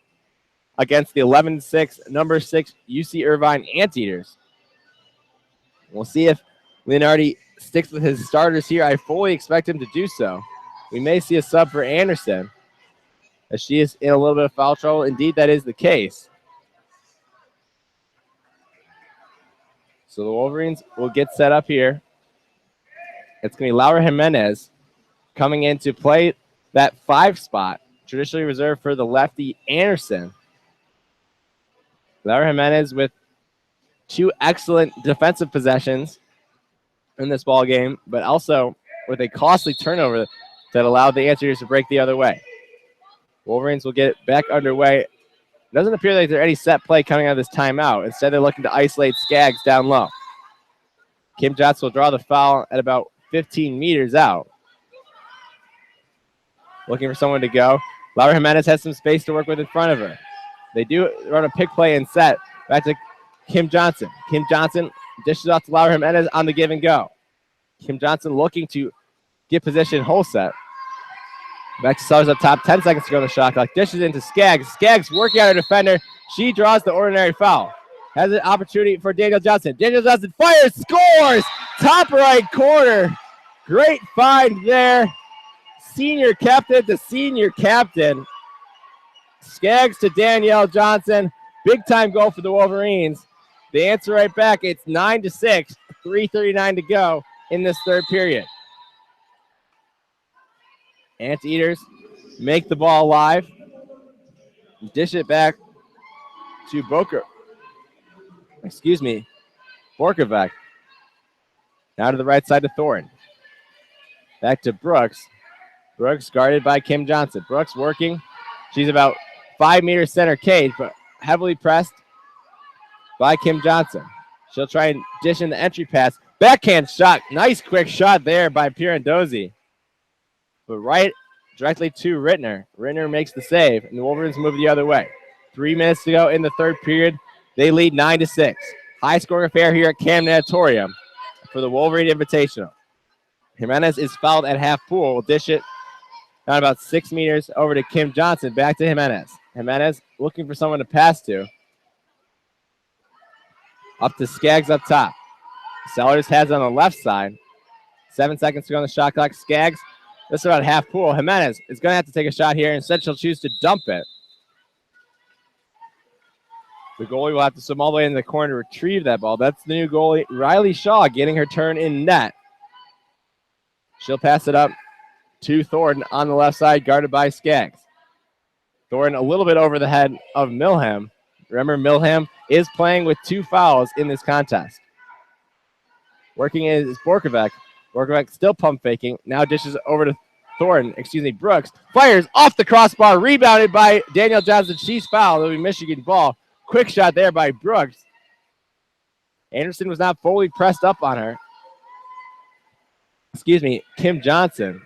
against the 11-6, number 6 UC Irvine Anteaters. We'll see if Leonardi sticks with his starters here. I fully expect him to do so. We may see a sub for Anderson, as she is in a little bit of foul trouble. Indeed, that is the case. So the Wolverines will get set up here. It's going to be Laura Jimenez coming in to play that 5 spot, traditionally reserved for the lefty Anderson. Laura Jimenez with 2 excellent defensive possessions in this ball game, but also with a costly turnover that allowed the Anteaters to break the other way. Wolverines will get back underway. It doesn't appear like there's any set play coming out of this timeout. Instead, they're looking to isolate Skaggs down low. Kim Johnson will draw the foul at about 15 meters out. Looking for someone to go. Laura Jimenez has some space to work with in front of her. They do run a pick play and set. Back to Kim Johnson. Kim Johnson dishes off to Laura Jimenez on the give and go. Kim Johnson looking to get position whole set. Back to Sellers up top. 10 seconds to go on the shot clock. Dishes into Skaggs. Skaggs working out her defender. She draws the ordinary foul. Has an opportunity for Daniel Johnson. Daniel Johnson fires, scores! Top right corner. Great find there. Senior captain to senior captain. Skaggs to Danielle Johnson. Big time goal for the Wolverines. They answer right back. It's 9-6. 3:39 to go in this third period. Anteaters make the ball live. Dish it back to Borkovac. Now to the right side to Thornton. Back to Brooks. Brooks guarded by Kim Johnson. Brooks working. She's about 5 meters center cage, but heavily pressed by Kim Johnson. She'll try and dish in the entry pass. Backhand shot. Nice quick shot there by Pirandozzi. But right directly to Rittner. Rittner makes the save, and the Wolverines move the other way. 3 minutes to go in the third period. They lead 9-6. High-scoring affair here at Cam Natatorium for the Wolverine Invitational. Jimenez is fouled at half pool. Will dish it down about 6 meters over to Kim Johnson. Back to Jimenez. Jimenez looking for someone to pass to. Up to Skaggs up top. Sellers has it on the left side. 7 seconds to go on the shot clock. Skaggs, this is about half pool. Jimenez is going to have to take a shot here. Instead, she'll choose to dump it. The goalie will have to swim all the way in the corner to retrieve that ball. That's the new goalie, Riley Shaw, getting her turn in net. She'll pass it up to Thornton on the left side, guarded by Skaggs. Thornton a little bit over the head of Milham. Remember, Milham is playing with 2 fouls in this contest. Working is Borkovac. Borkovac still pump faking. Now dishes over to Brooks. Fires off the crossbar, rebounded by Danielle Johnson. She's fouled. It'll be Michigan ball. Quick shot there by Brooks. Anderson was not fully pressed up on her. Kim Johnson.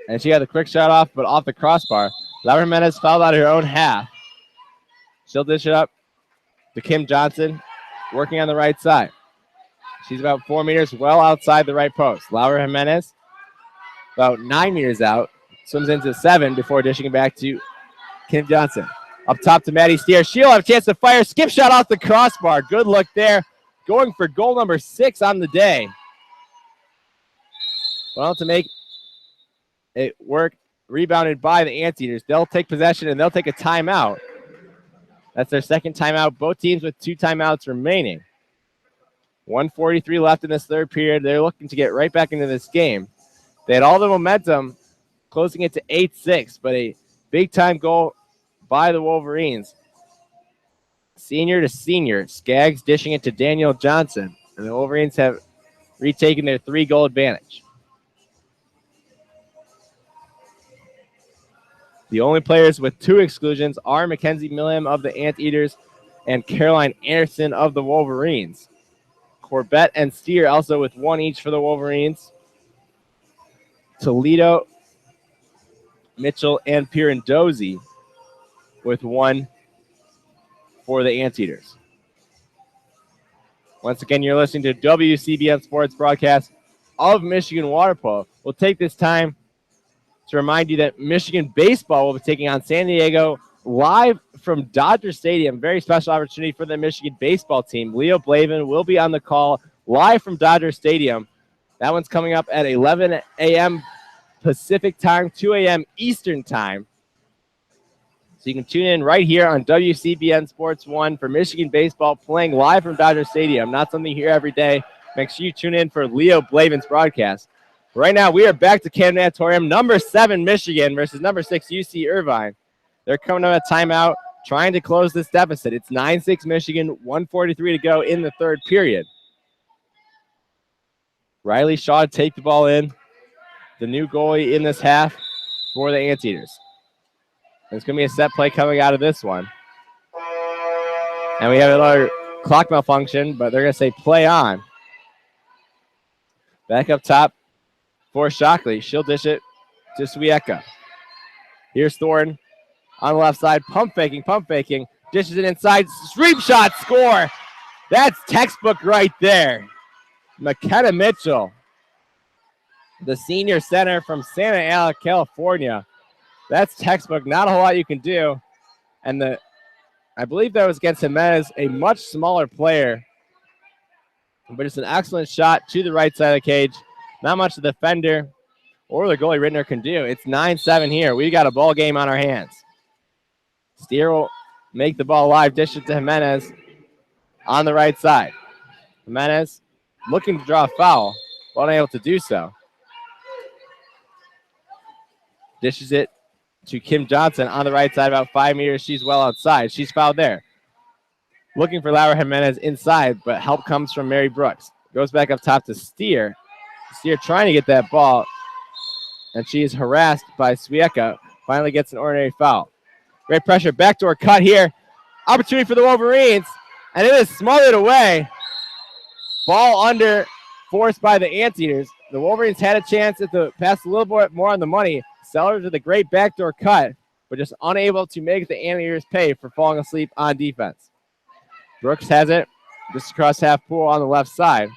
And she had the quick shot off, but off the crossbar. Laura Jimenez fouled out of her own half. She'll dish it up to Kim Johnson, working on the right side. She's about 4 meters well outside the right post. Laura Jimenez, about 9 meters out, swims into 7 before dishing it back to Kim Johnson. Up top to Maddie Steer. She'll have a chance to fire. Skip shot off the crossbar. Good look there. Going for goal number 6 on the day. Well, to make it work, rebounded by the Anteaters. They'll take possession and they'll take a timeout. That's their second timeout. Both teams with 2 timeouts remaining. 1:43 left in this third period. They're looking to get right back into this game. They had all the momentum, closing it to 8-6, but a big-time goal by the Wolverines. Senior to senior. Skaggs dishing it to Danielle Johnson. And the Wolverines have retaken their 3-goal advantage. The only players with 2 exclusions are Mackenzie Milham of the Anteaters and Caroline Anderson of the Wolverines. Corbett and Steer also with 1 each for the Wolverines. Toledo, Mitchell, and Pirandozzi with 1 for the Anteaters. Once again, you're listening to WCBN Sports broadcast of Michigan Water Polo. We'll take this time to remind you that Michigan Baseball will be taking on San Diego live from Dodger Stadium. Very special opportunity for the Michigan Baseball team. Leo Blavin will be on the call live from Dodger Stadium. That one's coming up at 11 a.m. Pacific time, 2 a.m. Eastern time. So you can tune in right here on WCBN Sports 1 for Michigan Baseball playing live from Dodger Stadium. Not something you hear every day. Make sure you tune in for Leo Blavin's broadcast. Right now, we are back to Camden Natatorium. Number 7, Michigan versus number 6, UC Irvine. They're coming up a timeout, trying to close this deficit. It's 9-6 Michigan, 1:43 to go in the third period. Riley Shaw to take the ball in. The new goalie in this half for the Anteaters. There's going to be a set play coming out of this one. And we have another clock malfunction, but they're going to say play on. Back up top for Shockley. She'll dish it to Swiecka. Here's Thornton on the left side. Pump faking. Dishes it inside. Sweep shot, score. That's textbook right there. McKenna Mitchell, the senior center from Santa Ana, California. That's textbook. Not a whole lot you can do. And I believe that was against Jimenez, a much smaller player. But it's an excellent shot to the right side of the cage. Not much the defender or the goalie Rittner can do. It's 9-7 here. We got a ball game on our hands. Steer will make the ball live, dish it to Jimenez on the right side. Jimenez looking to draw a foul, but unable to do so. Dishes it to Kim Johnson on the right side, about 5 meters. She's well outside. She's fouled there. Looking for Laura Jimenez inside, but help comes from Mary Brooks. Goes back up top to Steer. Steer trying to get that ball, and she is harassed by Swiecka. Finally gets an ordinary foul. Great pressure. Backdoor cut here. Opportunity for the Wolverines, and it is smothered away. Ball under, forced by the Anteaters. The Wolverines had a chance to pass a little bit more on the money. Sellers with a great backdoor cut, but just unable to make the Anteaters pay for falling asleep on defense. Brooks has it just across half pool on the left side.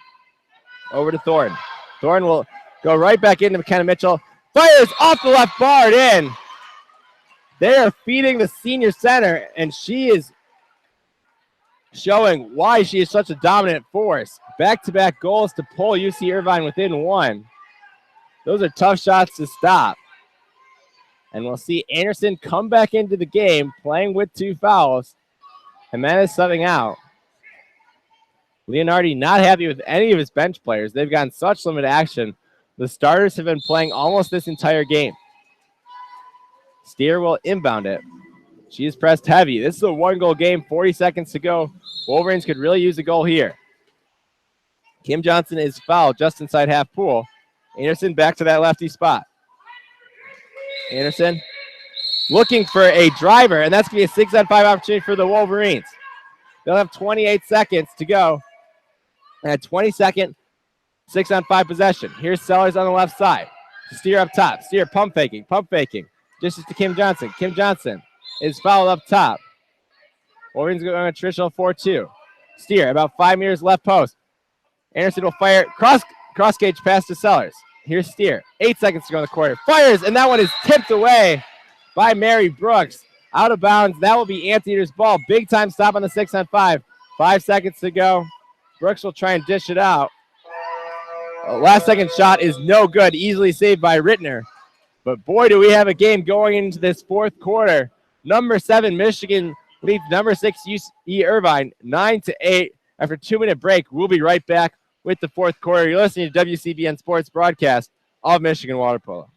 Over to Thornton. Thornton will go right back into McKenna Mitchell. Fires off the left bar and in. They are feeding the senior center, and she is showing why she is such a dominant force. Back-to-back goals to pull UC Irvine within one. Those are tough shots to stop. And we'll see Anderson come back into the game, playing with 2 fouls. Jimenez subbing out. Leonardi not happy with any of his bench players. They've gotten such limited action. The starters have been playing almost this entire game. Steer will inbound it. She is pressed heavy. This is a 1-goal game, 40 seconds to go. Wolverines could really use a goal here. Kim Johnson is fouled just inside half pool. Anderson back to that lefty spot. Anderson looking for a driver, and that's going to be a 6-on-5 opportunity for the Wolverines. They'll have 28 seconds to go. And a 20-second 6-on-5 possession. Here's Sellers on the left side. Steer up top. Steer pump faking. Dishes to Kim Johnson. Kim Johnson is fouled up top. Wolverines going on traditional 4-2. Steer about 5 meters left post. Anderson will fire cross cage pass to Sellers. Here's Steer. 8 seconds to go in the quarter. Fires, and that one is tipped away by Mary Brooks. Out of bounds. That will be Anteater's ball. Big time stop on the 6-on-5. 5 seconds to go. Brooks will try and dish it out. Last second shot is no good. Easily saved by Rittner. But boy, do we have a game going into this fourth quarter. Number 7, Michigan leads number 6, UC Irvine, 9-8. After a 2-minute break, we'll be right back with the fourth quarter. You're listening to WCBN Sports broadcast of Michigan Water Polo.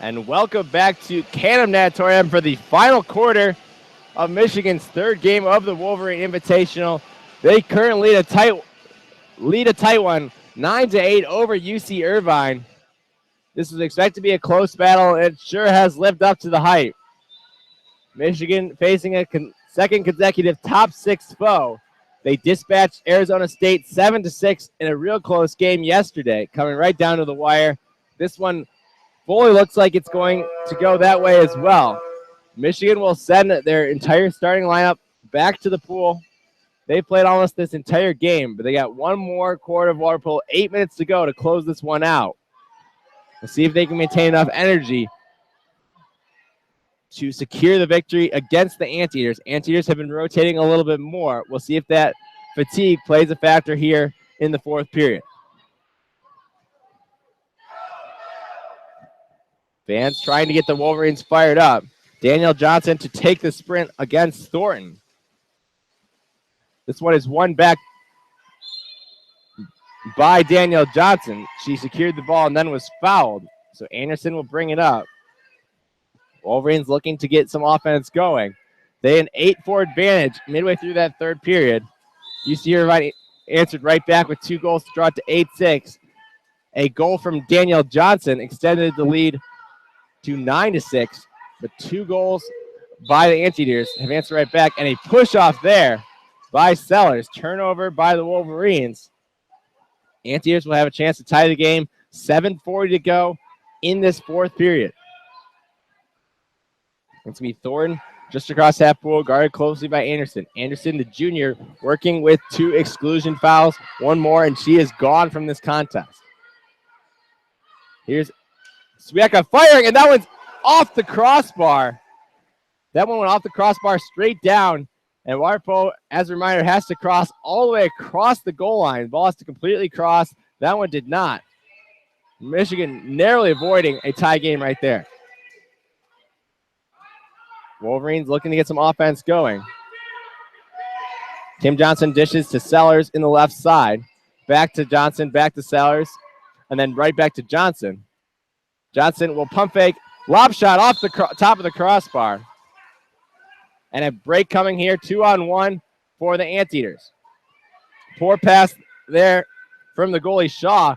And welcome back to Canham Natatorium for the final quarter of Michigan's third game of the Wolverine Invitational. They currently lead a tight one, 9-8 over UC Irvine. This was expected to be a close battle. It sure has lived up to the hype. Michigan facing a second consecutive top 6 foe. They dispatched Arizona State 7-6 in a real close game yesterday, coming right down to the wire. This one fully looks like it's going to go that way as well. Michigan will send their entire starting lineup back to the pool. They played almost this entire game, but they got one more quarter of water polo, 8 minutes to go to close this one out. We'll see if they can maintain enough energy to secure the victory against the Anteaters. Anteaters have been rotating a little bit more. We'll see if that fatigue plays a factor here in the fourth period. Fans trying to get the Wolverines fired up. Danielle Johnson to take the sprint against Thornton. This one is won back by Danielle Johnson. She secured the ball and then was fouled. So Anderson will bring it up. Wolverines looking to get some offense going. They had an 8-4 advantage midway through that third period. UC Irvine answered right back with 2 goals to draw it to 8-6. A goal from Danielle Johnson extended the lead to 9-6, but 2 goals by the Anteaters have answered right back, and a push off there by Sellers. Turnover by the Wolverines. Anteaters will have a chance to tie the game. 7:40 to go in this fourth period. It's going to be Thornton Just across half pool, guarded closely by Anderson. Anderson, the junior, working with 2 exclusion fouls. One more, and she is gone from this contest. Here's Swieka firing, and that one's off the crossbar. That one went off the crossbar straight down, and water polo, as a reminder, has to cross all the way across the goal line. The ball has to completely cross. That one did not. Michigan narrowly avoiding a tie game right there. Wolverines looking to get some offense going. Kim Johnson dishes to Sellers in the left side. Back to Johnson, back to Sellers, and then right back to Johnson. Johnson will pump fake, lob shot off the top of the crossbar. And a break coming here, 2-on-1 for the Anteaters. Poor pass there from the goalie Shaw.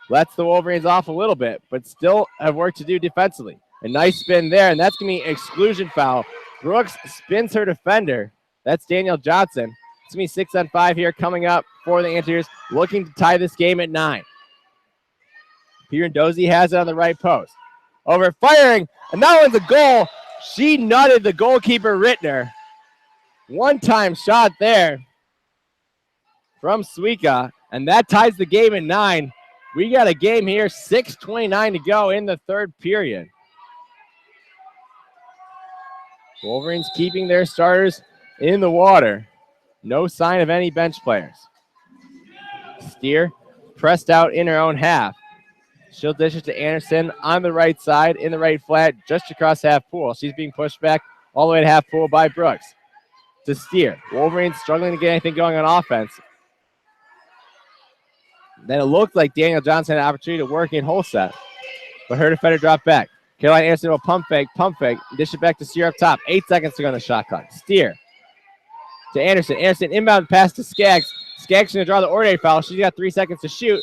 Lets the Wolverines off a little bit, but still have work to do defensively. A nice spin there, and that's going to be exclusion foul. Brooks spins her defender. That's Danielle Johnson. It's going to be 6-on-5 here coming up for the Anteaters, looking to tie this game at 9. Pierandozzi has it on the right post. Over firing, and that one's a goal. She nutted the goalkeeper Rittner. One-time shot there from Swieka, and that ties the game at 9. We got a game here, 6:29 to go in the third period. Wolverines keeping their starters in the water. No sign of any bench players. Steer pressed out in her own half. She'll dish it to Anderson on the right side, in the right flat, just across half pool. She's being pushed back all the way to half pool by Brooks. To Steer. Wolverines struggling to get anything going on offense. Then it looked like Danielle Johnson had an opportunity to work in Holset, but her defender dropped back. Caroline Anderson will pump fake, dish it back to Steer up top. 8 seconds to go on the shot clock. Steer to Anderson. Anderson inbound pass to Skaggs. Skaggs going to draw the ordinary foul. She's got 3 seconds to shoot.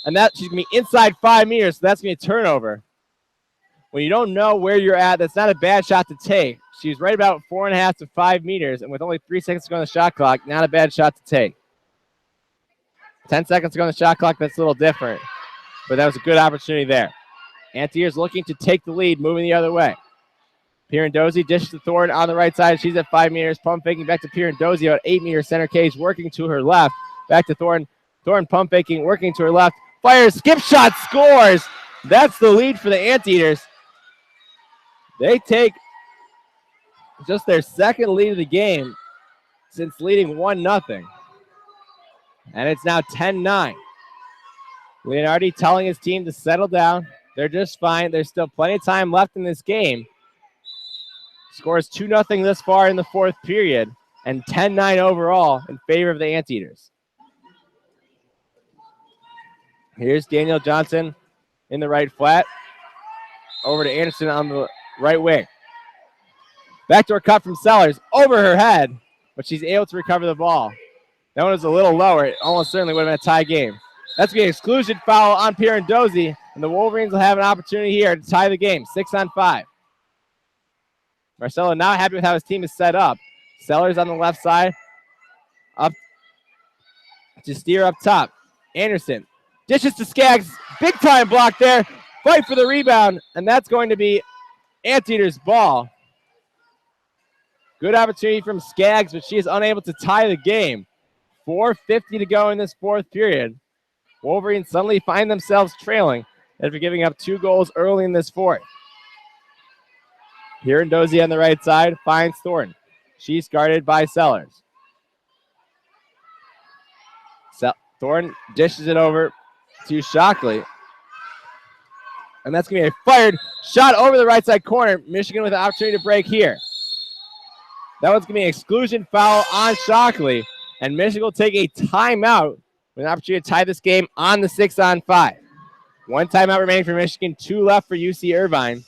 And that she's going to be inside 5 meters, so that's going to be a turnover. When you don't know where you're at, that's not a bad shot to take. She's right about 4.5 to 5 meters, and with only 3 seconds to go on the shot clock, not a bad shot to take. 10 seconds to go on the shot clock, that's a little different. But that was a good opportunity there. Anteaters looking to take the lead, moving the other way. Pierandozzi dishes to Thorne on the right side. She's at 5 meters, pump faking back to Pierandozzi about 8 meters center cage, working to her left. Back to Thorne. Thorne pump faking, working to her left. Fires, skip shot, scores. That's the lead for the Anteaters. They take just their second lead of the game since leading 1-0. And it's now 10-9. Leonardi telling his team to settle down. They're just fine. There's still plenty of time left in this game. Scores 2-0 this far in the fourth period, and 10-9 overall in favor of the Anteaters. Here's Danielle Johnson in the right flat. Over to Anderson on the right wing. Backdoor cut from Sellers over her head, but she's able to recover the ball. That one was a little lower. It almost certainly would have been a tie game. That's going to be an exclusion foul on Pierandozzi, and the Wolverines will have an opportunity here to tie the game, 6-on-5. Marcelo not happy with how his team is set up. Sellers on the left side. Up to Steer up top. Anderson dishes to Skaggs. Big time block there. Fight for the rebound, and that's going to be Anteaters' ball. Good opportunity from Skaggs, but she is unable to tie the game. 4:50 to go in this fourth period. Wolverines suddenly find themselves trailing after giving up 2 goals early in this fourth. Pierandozzi on the right side finds Thornton. She's guarded by Sellers. Thornton dishes it over to Shockley. And that's going to be a fired shot over the right side corner. Michigan with an opportunity to break here. That one's going to be an exclusion foul on Shockley. And Michigan will take a timeout with an opportunity to tie this game on the 6-on-5. 1 timeout remaining for Michigan, 2 left for UC Irvine.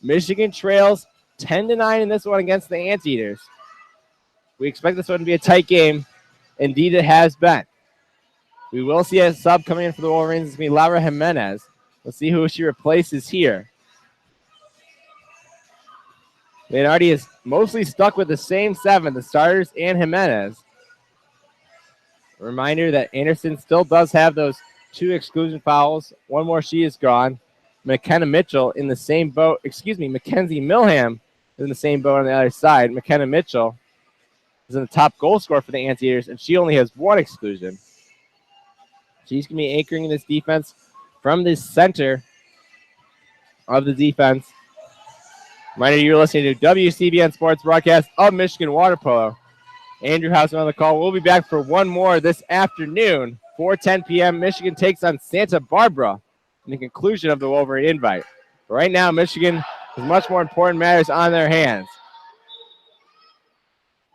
Michigan trails 10-9 in this one against the Anteaters. We expect this one to be a tight game. Indeed, it has been. We will see a sub coming in for the Wolverines. It's going to be Laura Jimenez. Let's see who she replaces here. Leonardi is mostly stuck with the same 7, the starters and Jimenez. A reminder that Anderson still does have those 2 exclusion fouls. One more, she is gone. McKenna Mitchell in the same boat. Mackenzie Milham is in the same boat on the other side. McKenna Mitchell is in the top goal scorer for the Anteaters, and she only has 1 exclusion. She's going to be anchoring this defense from the center of the defense. Reminder, you're listening to WCBN Sports broadcast of Michigan Water Polo. Andrew Hausman on the call. We'll be back for one more this afternoon, 4:10 p.m. Michigan takes on Santa Barbara in the conclusion of the Wolverine invite. But right now, Michigan has much more important matters on their hands.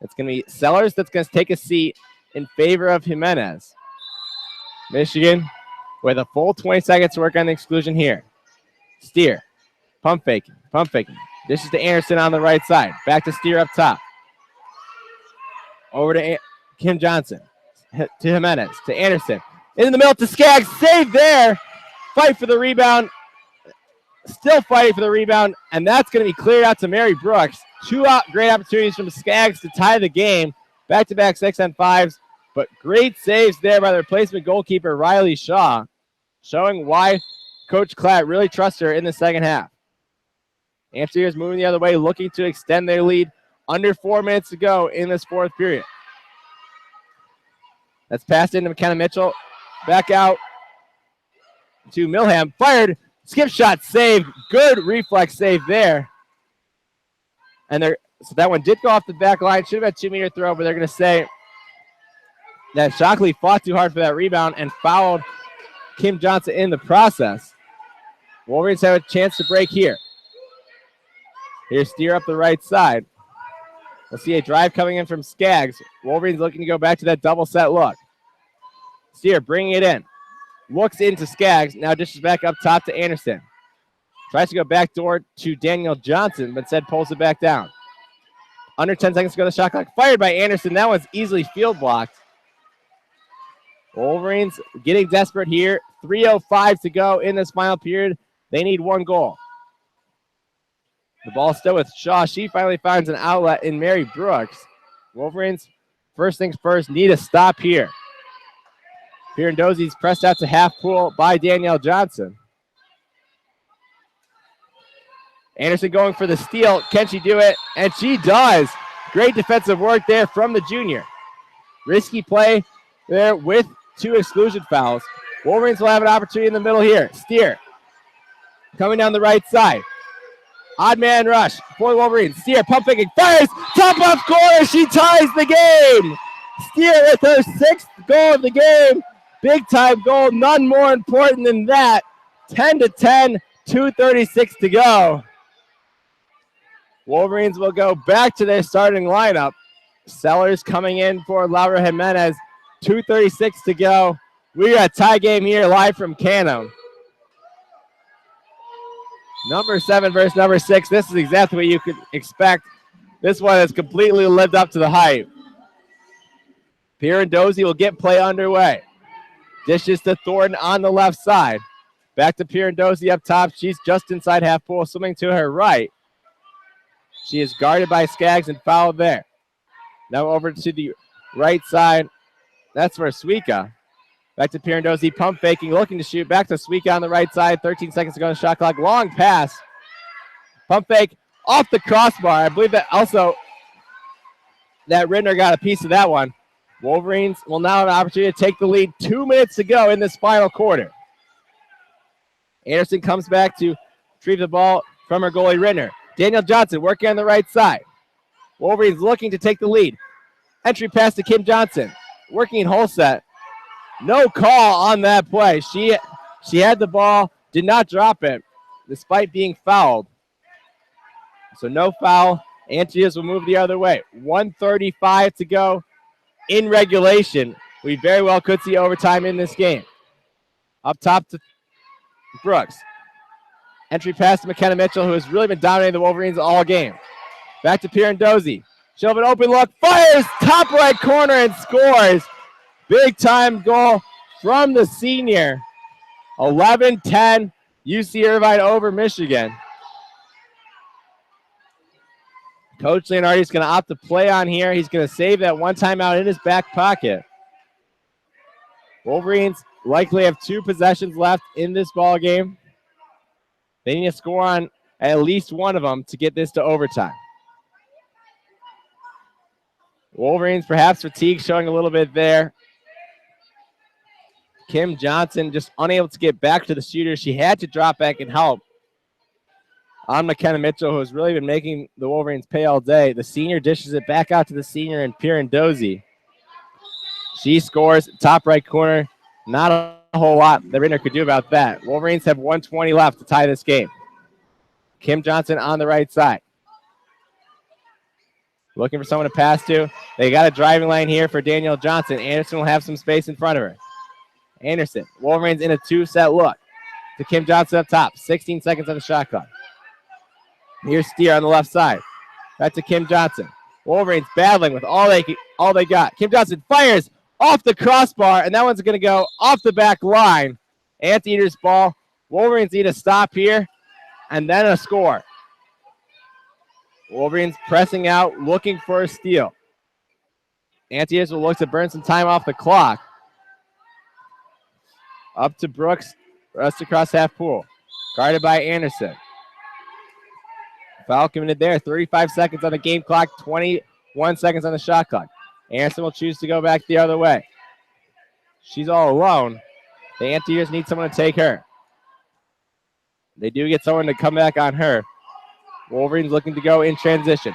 It's going to be Sellers that's going to take a seat in favor of Jimenez. Michigan with a full 20 seconds to work on the exclusion here. Steer, pump faking. This is to Anderson on the right side. Back to Steer up top. Over to Kim Johnson. To Jimenez. To Anderson. In the middle to Skaggs. Save there. Fight for the rebound. Still fighting for the rebound. And that's going to be cleared out to Mary Brooks. 2 great opportunities from Skaggs to tie the game. Back-to-back 6-on-5s. But great saves there by the replacement goalkeeper, Riley Shaw. Showing why Coach Klatt really trusts her in the second half. Anteaters moving the other way, looking to extend their lead. Under 4 minutes to go in this fourth period. That's passed into McKenna Mitchell. Back out to Milham. Fired. Skip shot saved. Good reflex save there. And so that one did go off the back line. Should have been a 2-meter throw, but they're going to say that Shockley fought too hard for that rebound and fouled Kim Johnson in the process. Wolverines have a chance to break here. Here's Steer up the right side. We'll see a drive coming in from Skaggs. Wolverines looking to go back to that double set look. Steer bringing it in. Looks into Skaggs. Now dishes back up top to Anderson. Tries to go back door to Daniel Johnson, but instead pulls it back down. Under 10 seconds to go to the shot clock. Fired by Anderson. That one's easily field blocked. Wolverines getting desperate here. 3:05 to go in this final period. They need 1 goal. The ball still with Shaw. She finally finds an outlet in Mary Brooks. Wolverines, first things first, need a stop here. Pirandozzi's pressed out to half pool by Danielle Johnson. Anderson going for the steal. Can she do it? And she does. Great defensive work there from the junior. Risky play there with 2 exclusion fouls. Wolverines will have an opportunity in the middle here. Steer coming down the right side. Odd man rush for the Wolverines. Steer pump faking, fires, top off corner. She ties the game. Steer with her 6th goal of the game. Big time goal, none more important than that. 10-10, 2:36 to go. Wolverines will go back to their starting lineup. Sellers coming in for Laura Jimenez. 2:36 to go. We got a tie game here live from Canham. Number 7 versus number 6. This is exactly what you could expect. This one has completely lived up to the hype. Pirandozzi will get play underway. Dishes to Thornton on the left side. Back to Pirandozzi up top. She's just inside half pool, swimming to her right. She is guarded by Skaggs and fouled there. Now over to the right side. That's for Suika. Back to Pirandozzi, pump faking, looking to shoot. Back to Suika on the right side. 13 seconds to go on the shot clock. Long pass. Pump fake off the crossbar. I believe that also that Rittner got a piece of that one. Wolverines will now have an opportunity to take the lead. 2 minutes to go in this final quarter. Anderson comes back to retrieve the ball from her goalie, Rittner. Daniel Johnson working on the right side. Wolverines looking to take the lead. Entry pass to Kim Johnson. Working in whole set. No call on that play. She had the ball, did not drop it, despite being fouled. So no foul. Anteaters will move the other way. 1:35 to go in regulation. We very well could see overtime in this game. Up top to Brooks. Entry pass to McKenna Mitchell, who has really been dominating the Wolverines all game. Back to Pirandozzi. She'll have an open look. Fires top right corner and scores. Big time goal from the senior. 11-10, UC Irvine over Michigan. Coach Leonardi is going to opt to play on here. He's going to save that one timeout in his back pocket. Wolverines likely have 2 possessions left in this ball game. They need to score on at least one of them to get this to overtime. Wolverines perhaps fatigue showing a little bit there. Kim Johnson just unable to get back to the shooter. She had to drop back and help on McKenna Mitchell, who has really been making the Wolverines pay all day. The senior dishes it back out to the senior in Pirandozzi. She scores, top right corner. Not a whole lot the Ritter could do about that. Wolverines have 1:20 left to tie this game. Kim Johnson on the right side. Looking for someone to pass to. They got a driving lane here for Danielle Johnson. Anderson will have some space in front of her. Anderson, Wolverines in a two-set look to Kim Johnson up top. 16 seconds on the shot clock. Here's Steer on the left side. Back to Kim Johnson. Wolverines battling with all they got. Kim Johnson fires off the crossbar, and that one's going to go off the back line. Anteaters ball. Wolverines need a stop here, and then a score. Wolverines pressing out, looking for a steal. Anteaters will look to burn some time off the clock. Up to Brooks, rest across half pool. Guarded by Anderson. Foul committed there. 35 seconds on the game clock, 21 seconds on the shot clock. Anderson will choose to go back the other way. She's all alone. The Anteaters need someone to take her. They do get someone to come back on her. Wolverines looking to go in transition.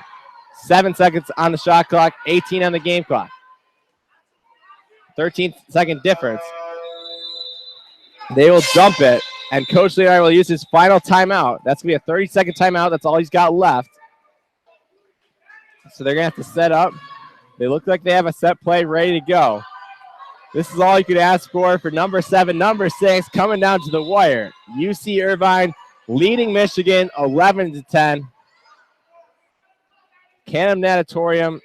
7 seconds on the shot clock, 18 on the game clock. 13-second difference. They will dump it, and Coach Leonard will use his final timeout. That's going to be a 30-second timeout. That's all he's got left. So they're going to have to set up. They look like they have a set play ready to go. This is all you could ask for number 7, number 6, coming down to the wire. UC Irvine leading Michigan 11-10. Canham Natatorium.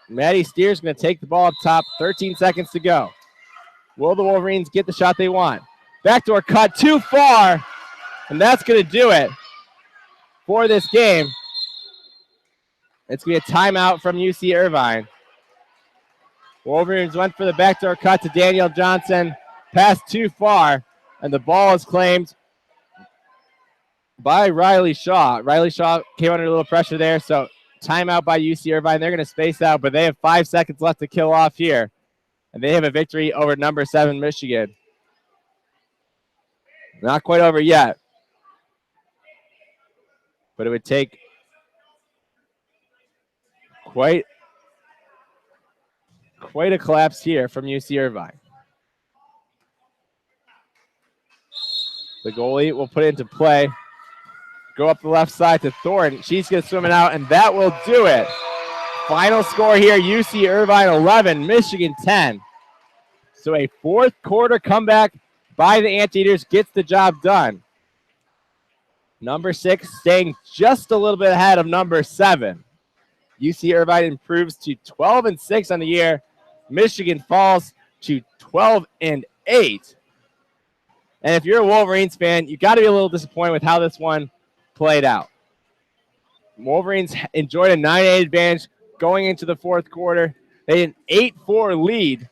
Maddie Steer's going to take the ball up top. 13 seconds to go. Will the Wolverines get the shot they want? Backdoor cut too far, and that's going to do it for this game. It's going to be a timeout from UC Irvine. Wolverines went for the backdoor cut to Danielle Johnson. Pass too far, and the ball is claimed by Riley Shaw. Riley Shaw came under a little pressure there, so timeout by UC Irvine. They're going to space out, but they have 5 seconds left to kill off here, and they have a victory over number 7 Michigan. Not quite over yet, but it would take quite a collapse here from UC Irvine. The goalie will put it into play. Go up the left side to Thornton. She's going to swim it out, and that will do it. Final score here, UC Irvine 11, Michigan 10. So a fourth quarter comeback by the Anteaters gets the job done. Number 6 staying just a little bit ahead of number 7. UC Irvine improves to 12-6 on the year. Michigan falls to 12-8. And if you're a Wolverines fan, you got to be a little disappointed with how this one played out. Wolverines enjoyed a 9-8 advantage going into the fourth quarter. They had an 8-4 lead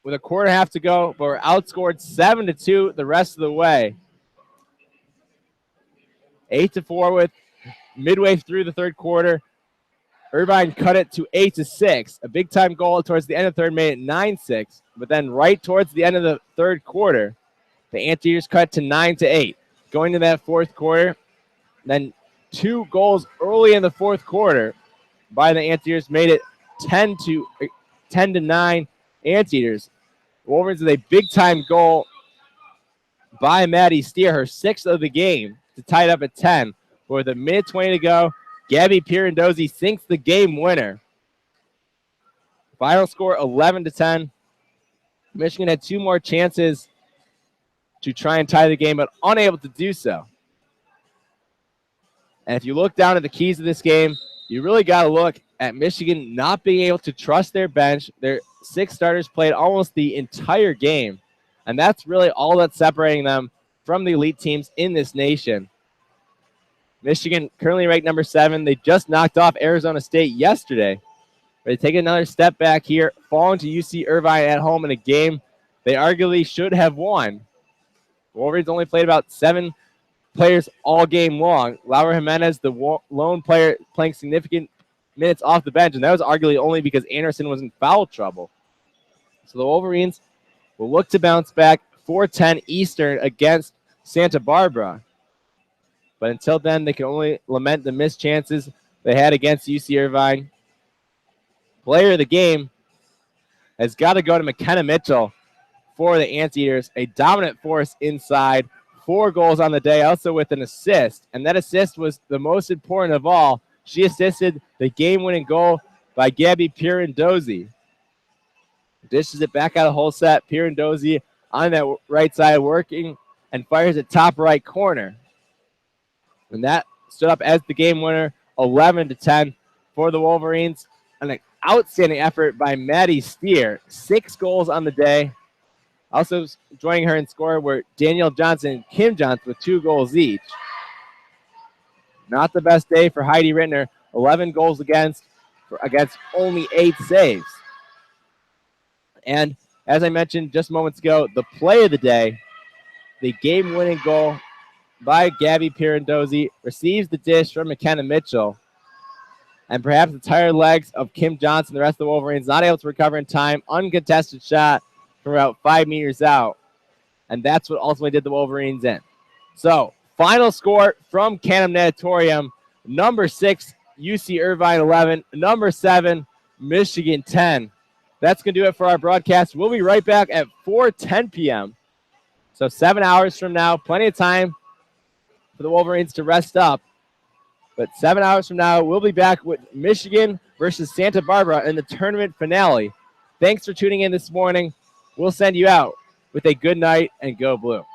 with a quarter and a half to go, but were outscored 7-2 the rest of the way. 8-4 with midway through the third quarter. Irvine cut it to 8-6. A big-time goal towards the end of the third made it 9-6. But then right towards the end of the third quarter, the Anteaters cut to 9-8. Going to that fourth quarter, then 2 goals early in the fourth quarter by the Anteaters made it 10-9 Anteaters. Wolverines with a big-time goal by Maddie Steer, her 6th of the game, to tie it up at 10. With a minute 20 to go, Gabby Pirandozzi sinks the game winner. Final score 11-10. Michigan had 2 more chances to try and tie the game, but unable to do so. And if you look down at the keys of this game, you really got to look at Michigan not being able to trust their bench. Their 6 starters played almost the entire game, and that's really all that's separating them from the elite teams in this nation. Michigan currently ranked number 7. They just knocked off Arizona State yesterday. They take another step back here, falling to UC Irvine at home in a game they arguably should have won. Wolverines only played about 7 players all game long. Laura Jimenez, the lone player playing significant minutes off the bench, and that was arguably only because Anderson was in foul trouble. So the Wolverines will look to bounce back 4:10 Eastern against Santa Barbara. But until then, they can only lament the missed chances they had against UC Irvine. Player of the game has got to go to McKenna Mitchell for the Anteaters, a dominant force inside, 4 goals on the day, also with an assist. And that assist was the most important of all. She assisted the game-winning goal by Gabby Pirandozzi. Dishes it back out of the whole set. Pirandozzi on that right side working and fires it top right corner. And that stood up as the game winner, 11-10 for the Wolverines. An outstanding effort by Maddie Steer. 6 goals on the day. Also joining her in score were Danielle Johnson and Kim Johnson with 2 goals each. Not the best day for Heidi Rittner. 11 goals against only 8 saves. And as I mentioned just moments ago, the play of the day, the game-winning goal by Gabby Pirandozzi, receives the dish from McKenna Mitchell. And perhaps the tired legs of Kim Johnson, the rest of the Wolverines, not able to recover in time. Uncontested shot from about 5 meters out. And that's what ultimately did the Wolverines in. So, final score from Can-Am Natatorium, number 6, UC Irvine 11, number 7, Michigan 10. That's going to do it for our broadcast. We'll be right back at 4:10 p.m. So 7 hours from now, plenty of time for the Wolverines to rest up. But 7 hours from now, we'll be back with Michigan versus Santa Barbara in the tournament finale. Thanks for tuning in this morning. We'll send you out with a good night and go blue.